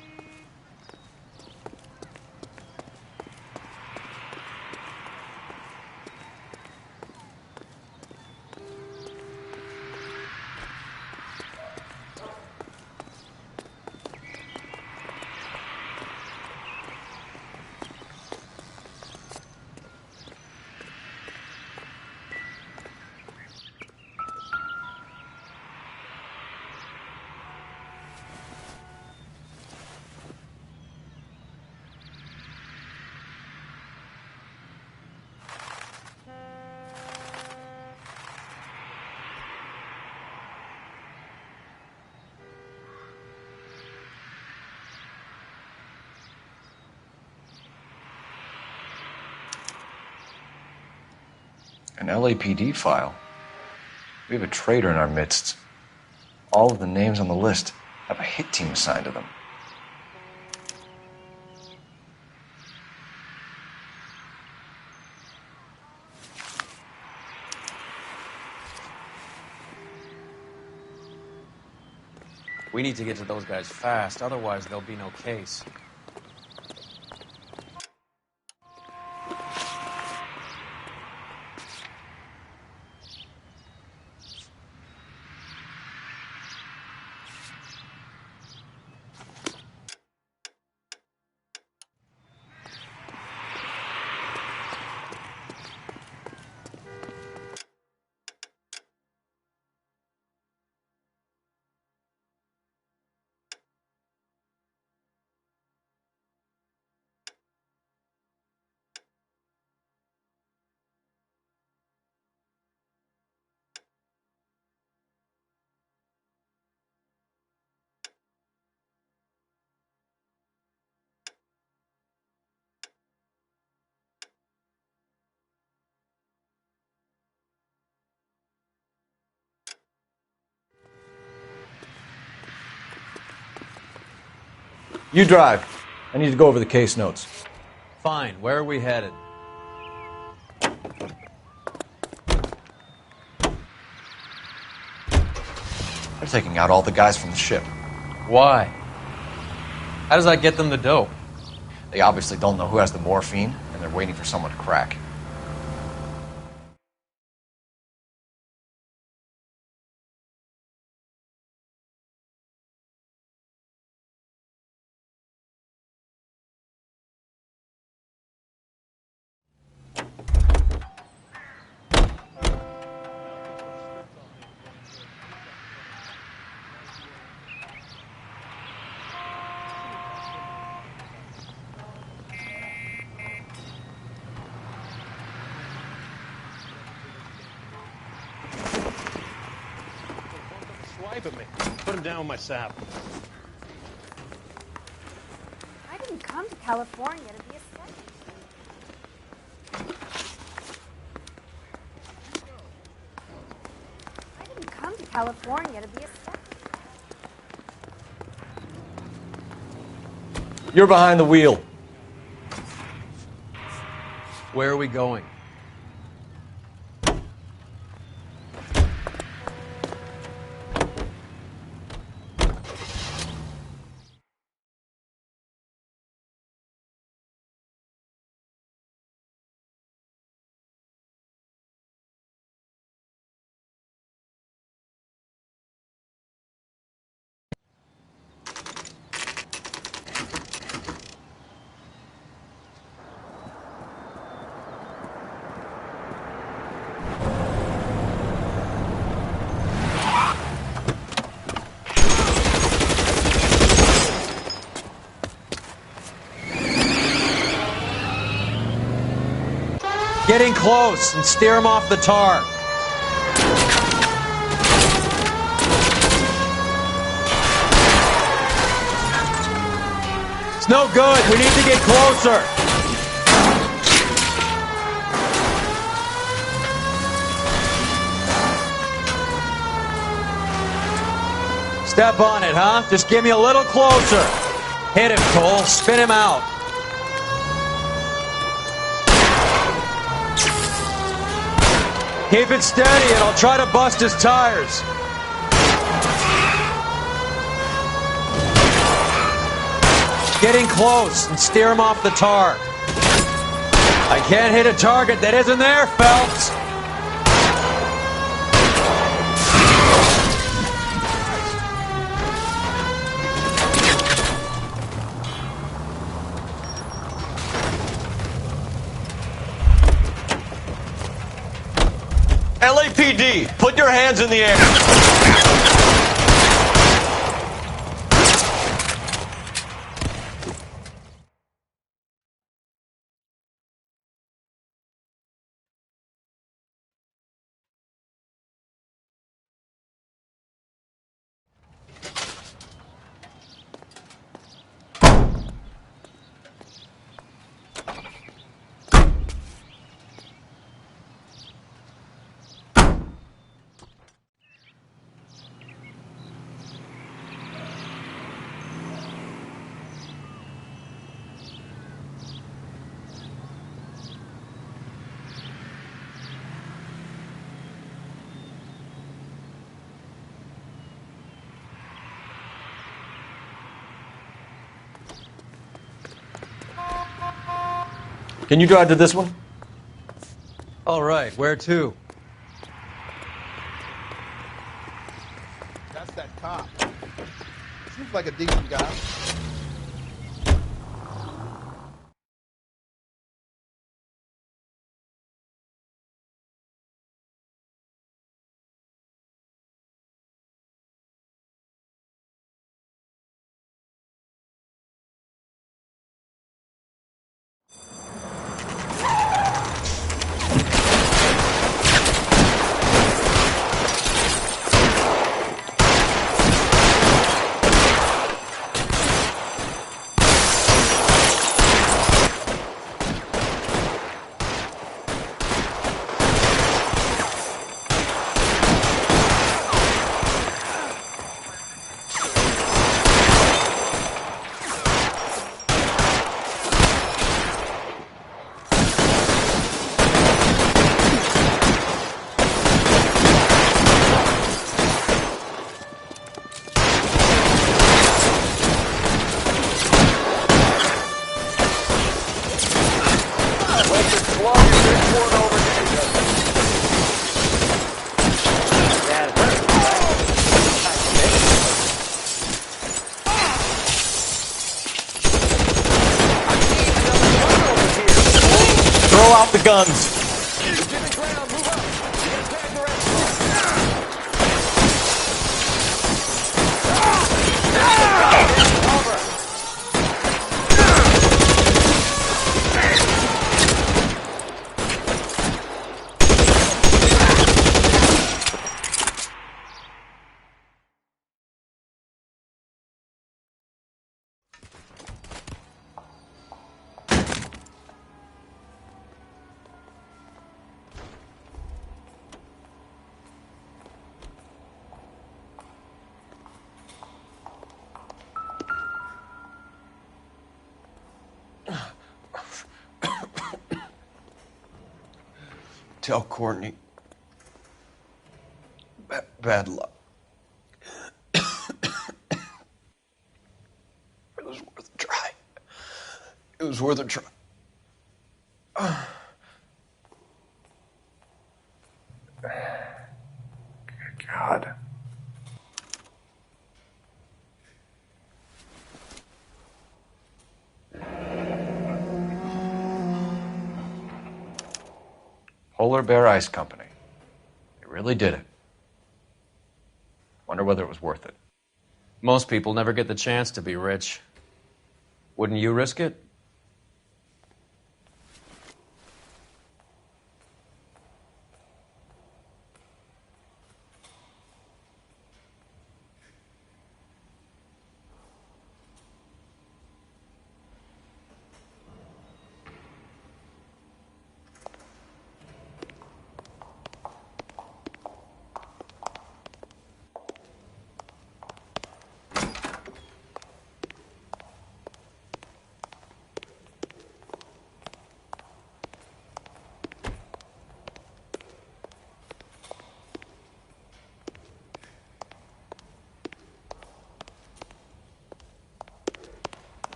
An LAPD file? We have a traitor in our midst. All of the names on the list have a hit team assigned to them. We need to get to those guys fast, otherwise there'll be no case. You drive. I need to go over the case notes. Fine, where are we headed? They're taking out all the guys from the ship. Why? How does that get them the dope? They obviously don't know who has the morphine, and they're waiting for someone to crack. Swipe at me. Put him down with my sap. I didn't come to California to be a sketch. I didn't come to California to be a sketch. You're behind the wheel. Where are we going? Getting close and steer him off the tar. It's no good. We need to get closer. Step on it, huh? Just give me a little closer. Hit him, Cole. Spin him out. Keep it steady and I'll try to bust his tires. Getting close and steer him off the tar. I can't hit a target that isn't there, Phelps. LAPD, put your hands in the air. Can you drive to this one? All right, where to? That's that cop. Seems like a decent guy. Throw out the guns. Tell Courtney. Bad luck. It was worth a try. It was worth a try. God. Polar Bear Ice Company. They really did it. Wonder whether it was worth it. Most people never get the chance to be rich. Wouldn't you risk it?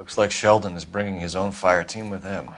Looks like Sheldon is bringing his own fire team with him.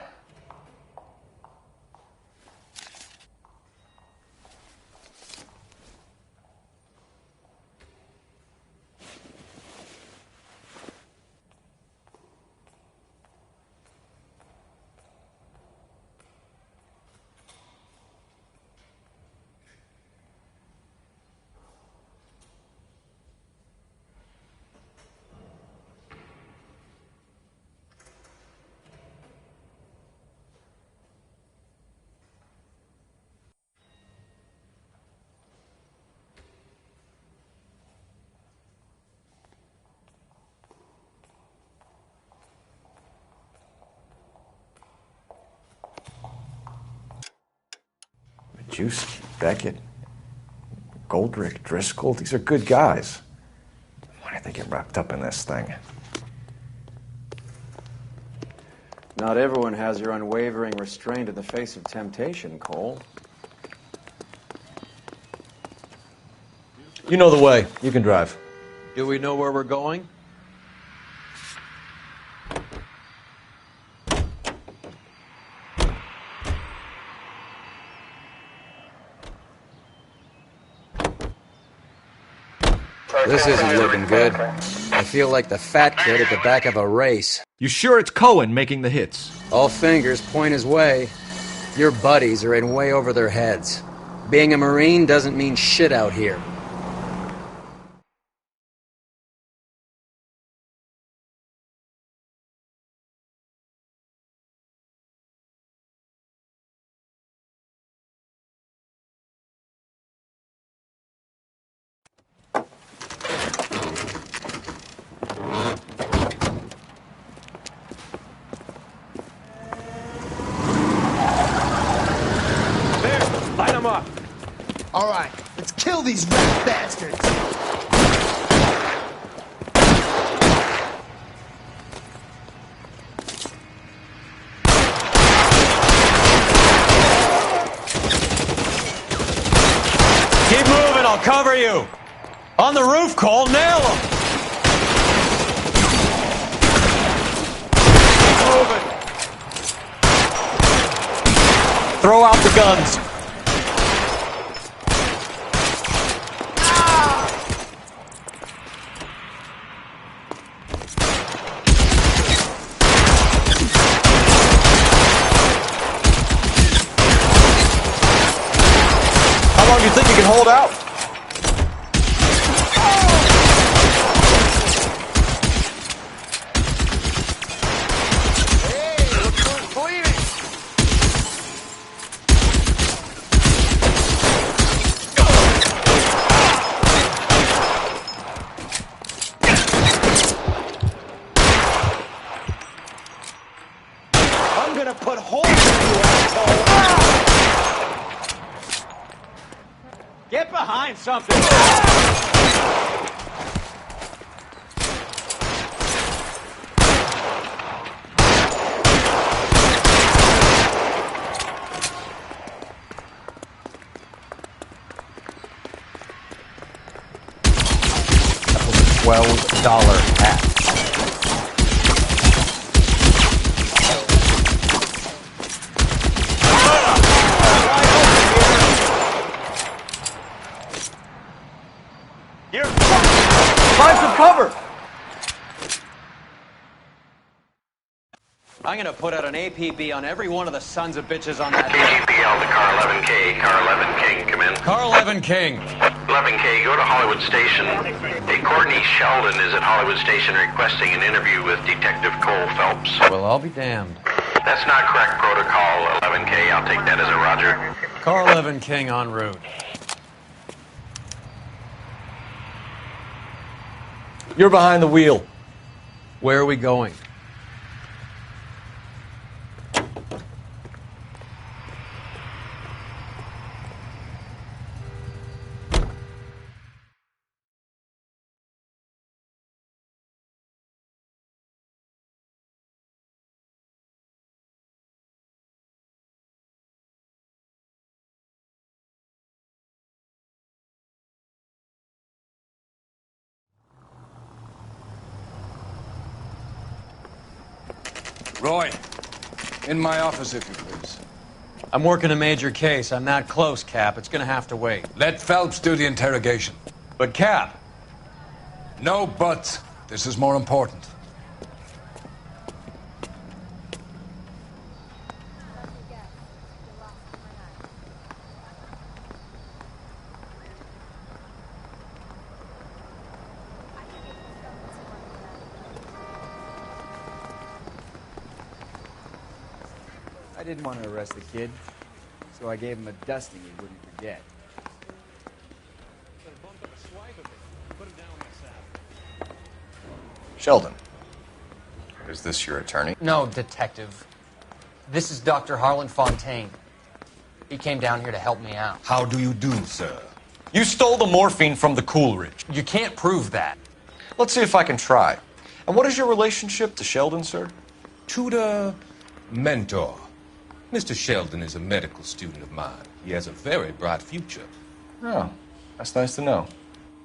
Juice, Beckett, Goldrick, Driscoll, these are good guys. Why did they get wrapped up in this thing? Not everyone has your unwavering restraint in the face of temptation, Cole. You know the way. You can drive. Do we know where we're going? This isn't looking good. I feel like the fat kid at the back of a race. You sure it's Cohen making the hits? All fingers point his way. Your buddies are in way over their heads. Being a Marine doesn't mean shit out here. Light them up. All right, let's kill these rat bastards. Keep moving, I'll cover you. On the roof, Cole, nail him. Keep moving. Throw out the guns. How long do you think you can hold out? I'm gonna put holes in you, asshole! Get behind something! $12 hat. Find some cover! I'm gonna put out an APB on every one of the sons of bitches on that. KGPL to car 11K. Car 11 King, come in. Car 11 King. 11K, go to Hollywood Station. Hey, Courtney Sheldon is at Hollywood Station requesting an interview with Detective Cole Phelps. Well, I'll be damned. That's not correct protocol, 11K. I'll take that as a roger. Car 11 King en route. You're behind the wheel. Where are we going? Roy, in my office, if you please. I'm working a major case. I'm not close, Cap. It's gonna have to wait. Let Phelps do the interrogation. But, Cap... No buts. This is more important. I didn't want to arrest the kid, so I gave him a dusting he wouldn't forget. Sheldon, is this your attorney? No, Detective. This is Dr. Harlan Fontaine. He came down here to help me out. How do you do, sir? You stole the morphine from the Coolidge. You can't prove that. Let's see if I can try. And what is your relationship to Sheldon, sir? Tutor, mentor. Mr. Sheldon is a medical student of mine. He has a very bright future. Oh, that's nice to know.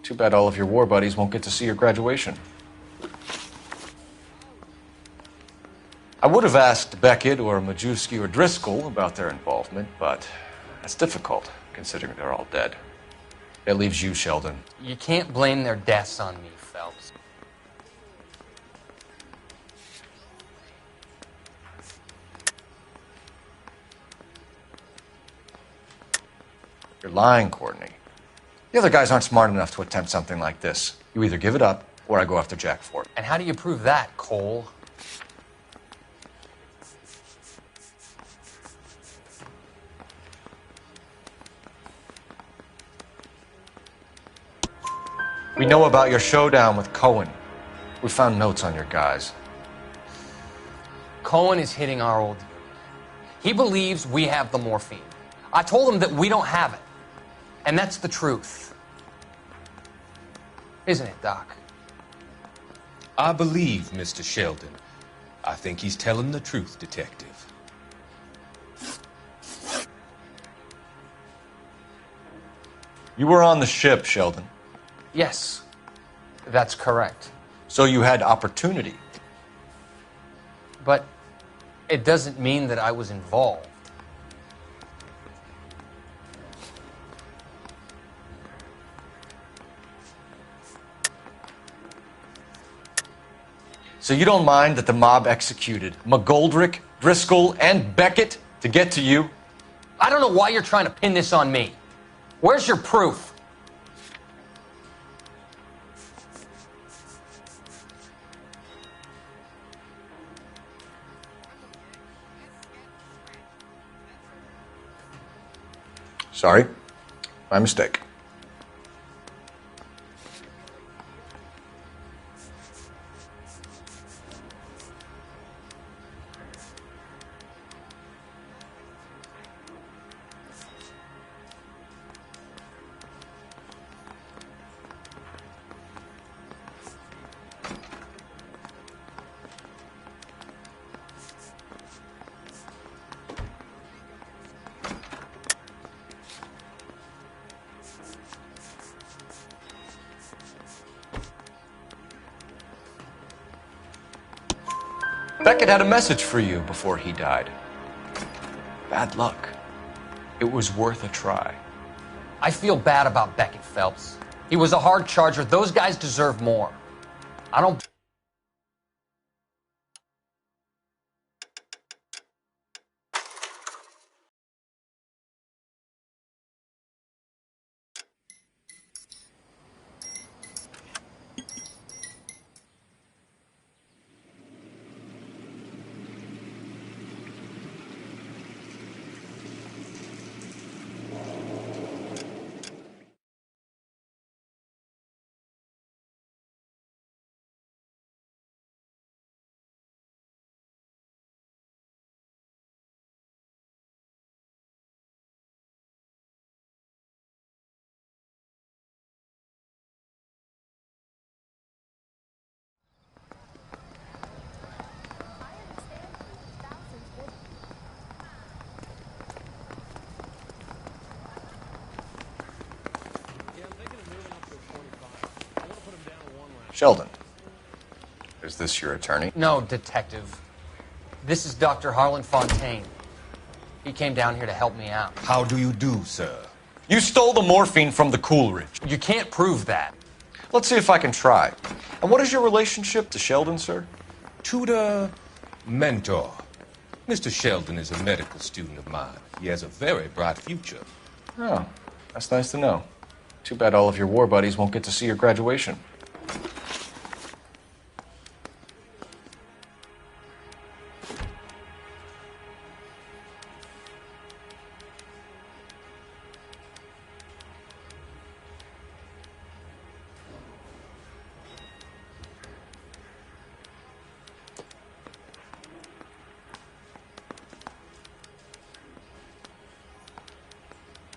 Too bad all of your war buddies won't get to see your graduation. I would have asked Beckett or Majewski or Driscoll about their involvement, but that's difficult, considering they're all dead. It leaves you, Sheldon. You can't blame their deaths on me, Phelps. You're lying, Courtney. The other guys aren't smart enough to attempt something like this. You either give it up, or I go after Jack for it. And how do you prove that, Cole? We know about your showdown with Cohen. We found notes on your guys. Cohen is hitting our old unit. He believes we have the morphine. I told him that we don't have it. And that's the truth. Isn't it, Doc? I believe Mr. Sheldon. I think he's telling the truth, Detective. You were on the ship, Sheldon. Yes, that's correct. So you had opportunity. But it doesn't mean that I was involved. So you don't mind that the mob executed McGoldrick, Driscoll, and Beckett to get to you? I don't know why you're trying to pin this on me. Where's your proof? Sorry, my mistake. Beckett had a message for you before he died. Bad luck. It was worth a try. I feel bad about Beckett, Phelps. He was a hard charger. Those guys deserve more. I don't... Sheldon, is this your attorney? No, Detective. This is Dr. Harlan Fontaine. He came down here to help me out. How do you do, sir? You stole the morphine from the Coolidge. You can't prove that. Let's see if I can try. And what is your relationship to Sheldon, sir? Tutor, mentor. Mr. Sheldon is a medical student of mine. He has a very bright future. Oh, that's nice to know. Too bad all of your war buddies won't get to see your graduation.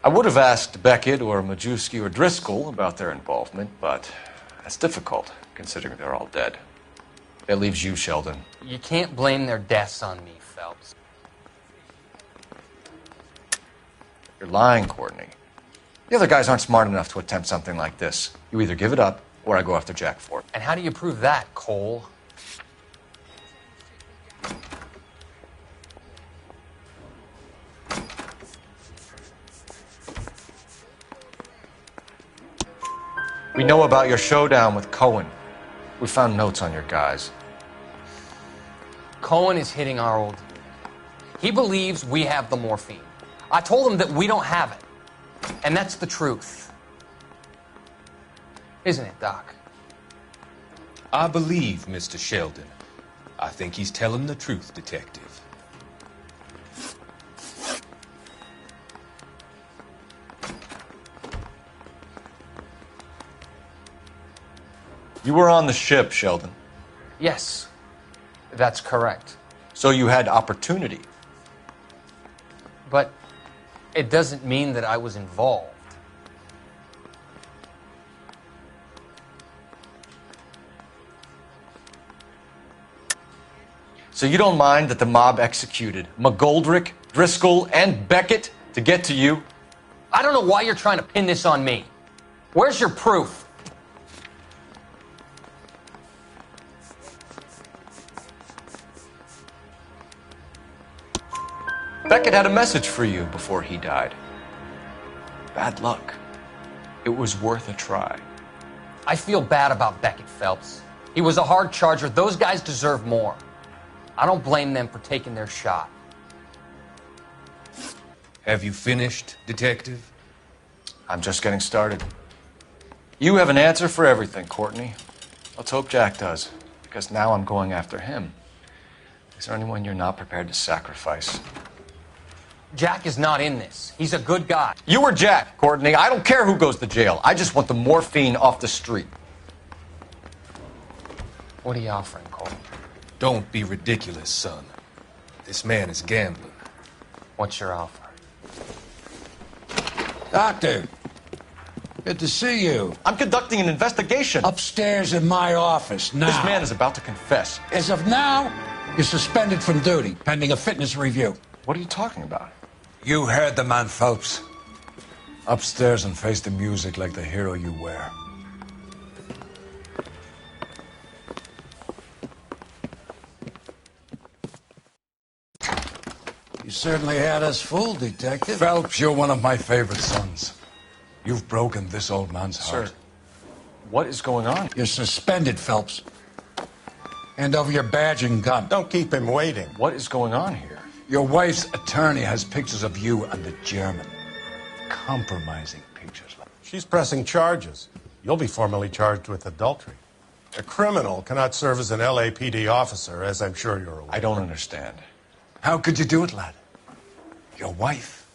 I would have asked Beckett or Majewski or Driscoll about their involvement, but that's difficult, considering they're all dead. That leaves you, Sheldon. You can't blame their deaths on me, Phelps. You're lying, Courtney. The other guys aren't smart enough to attempt something like this. You either give it up, or I go after Jack for it. And how do you prove that, Cole? We know about your showdown with Cohen. We found notes on your guys. Cohen is hitting our old dude. He believes we have the morphine. I told him that we don't have it. And that's the truth. Isn't it, Doc? I believe Mr. Sheldon. I think he's telling the truth, Detective. You were on the ship, Sheldon. Yes, that's correct. So you had opportunity. But it doesn't mean that I was involved. So you don't mind that the mob executed McGoldrick, Driscoll, and Beckett to get to you? I don't know why you're trying to pin this on me. Where's your proof? Beckett had a message for you before he died. Bad luck. It was worth a try. I feel bad about Beckett, Phelps. He was a hard charger. Those guys deserve more. I don't blame them for taking their shot. Have you finished, Detective? I'm just getting started. You have an answer for everything, Courtney. Let's hope Jack does, because now I'm going after him. Is there anyone you're not prepared to sacrifice? Jack is not in this. He's a good guy. You were Jack, Courtney. I don't care who goes to jail. I just want the morphine off the street. What are you offering, Cole? Don't be ridiculous, son. This man is gambling. What's your offer? Doctor, good to see you. I'm conducting an investigation. Upstairs in my office now. This man is about to confess. As of now, you're suspended from duty, pending a fitness review. What are you talking about? You heard the man, Phelps. Upstairs and face the music like the hero you were. You certainly had us fooled, Detective. Phelps, you're one of my favorite sons. You've broken this old man's heart. Sir, what is going on? You're suspended, Phelps. Hand over your badge and gun. Don't keep him waiting. What is going on here? Your wife's attorney has pictures of you and the German. Compromising pictures. She's pressing charges. You'll be formally charged with adultery. A criminal cannot serve as an LAPD officer, as I'm sure you're aware. I don't understand. How could you do it, lad? Your wife,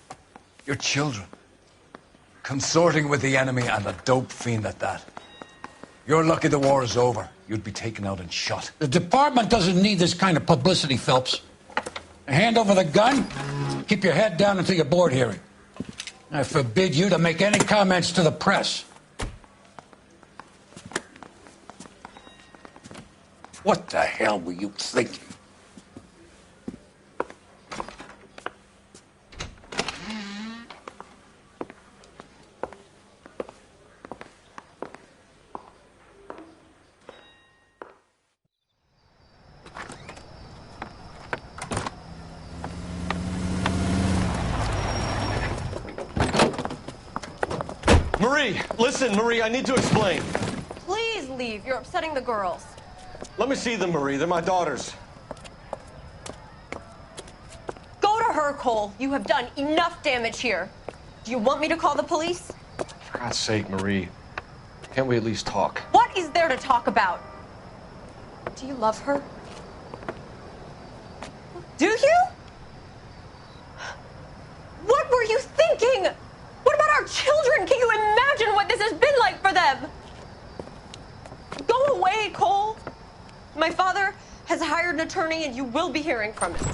your children, consorting with the enemy and a dope fiend at that. You're lucky the war is over. You'd be taken out and shot. The department doesn't need this kind of publicity, Phelps. Hand over the gun, keep your head down until your board hearing. I forbid you to make any comments to the press. What the hell were you thinking? Marie, listen, Marie, I need to explain. Please leave. You're upsetting the girls. Let me see them, Marie. They're my daughters. Go to her, Cole. You have done enough damage here. Do you want me to call the police? For God's sake, Marie. Can't we at least talk? What is there to talk about? Do you love her? Do you? What were you thinking? What about our children? Can you imagine what this has been like for them? Go away, Cole. My father has hired an attorney and you will be hearing from him.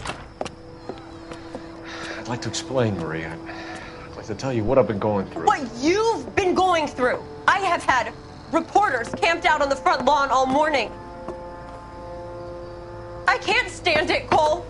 I'd like to explain, Marie. I'd like to tell you what I've been going through. What you've been going through. I have had reporters camped out on the front lawn all morning. I can't stand it, Cole.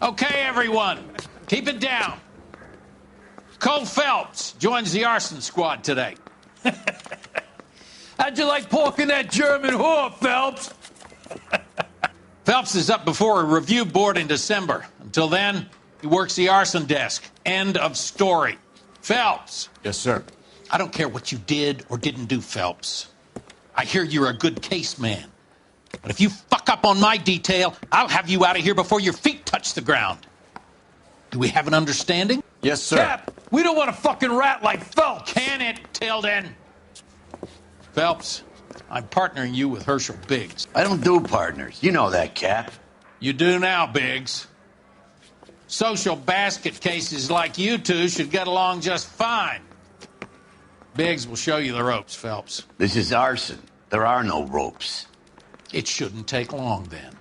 Okay, everyone, keep it down. Cole Phelps joins the arson squad today. How'd you like pork in that German whore, Phelps? Phelps is up before a review board in December. Until then, he works the arson desk. End of story. Phelps. Yes, sir. I don't care what you did or didn't do, Phelps. I hear you're a good case man. But if you fuck up on my detail, I'll have you out of here before your feet touch the ground. Do we have an understanding? Yes, sir. Cap, we don't want a fucking rat like Phelps. Can it, Tilden? Phelps, I'm partnering you with Herschel Biggs. I don't do partners. You know that, Cap. You do now, Biggs. Social basket cases like you two should get along just fine. Biggs will show you the ropes, Phelps. This is arson. There are no ropes. It shouldn't take long, then.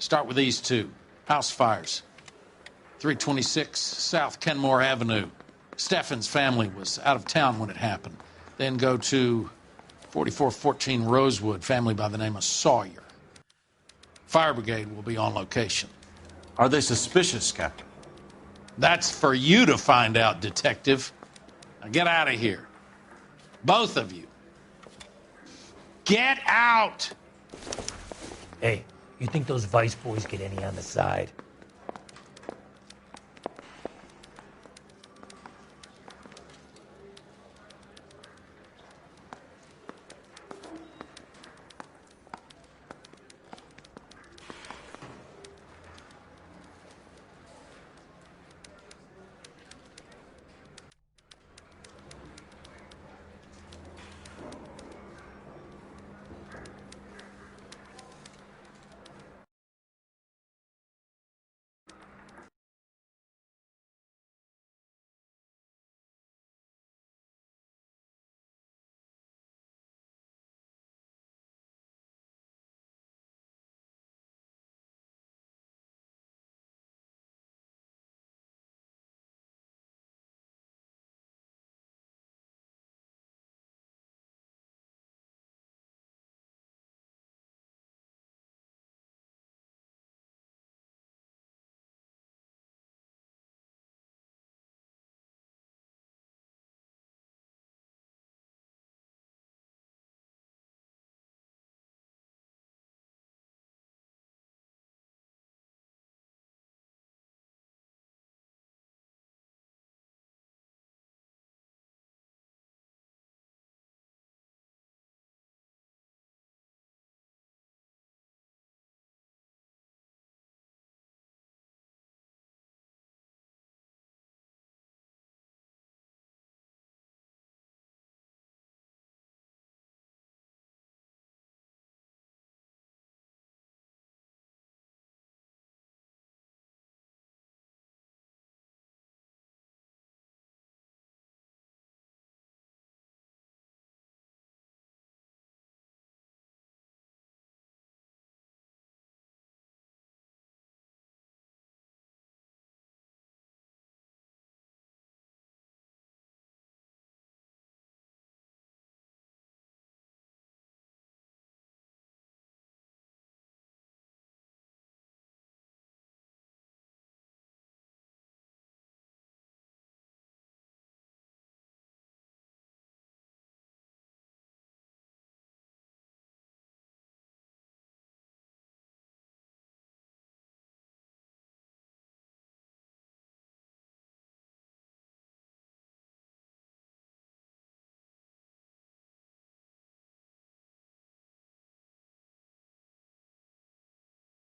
Start with these two. House fires. 326 South Kenmore Avenue. Steffen's family was out of town when it happened. Then go to 4414 Rosewood, family by the name of Sawyer. Fire brigade will be on location. Are they suspicious, Captain? That's for you to find out, Detective. Now get out of here. Both of you. Get out! Hey, you think those Vice boys get any on the side?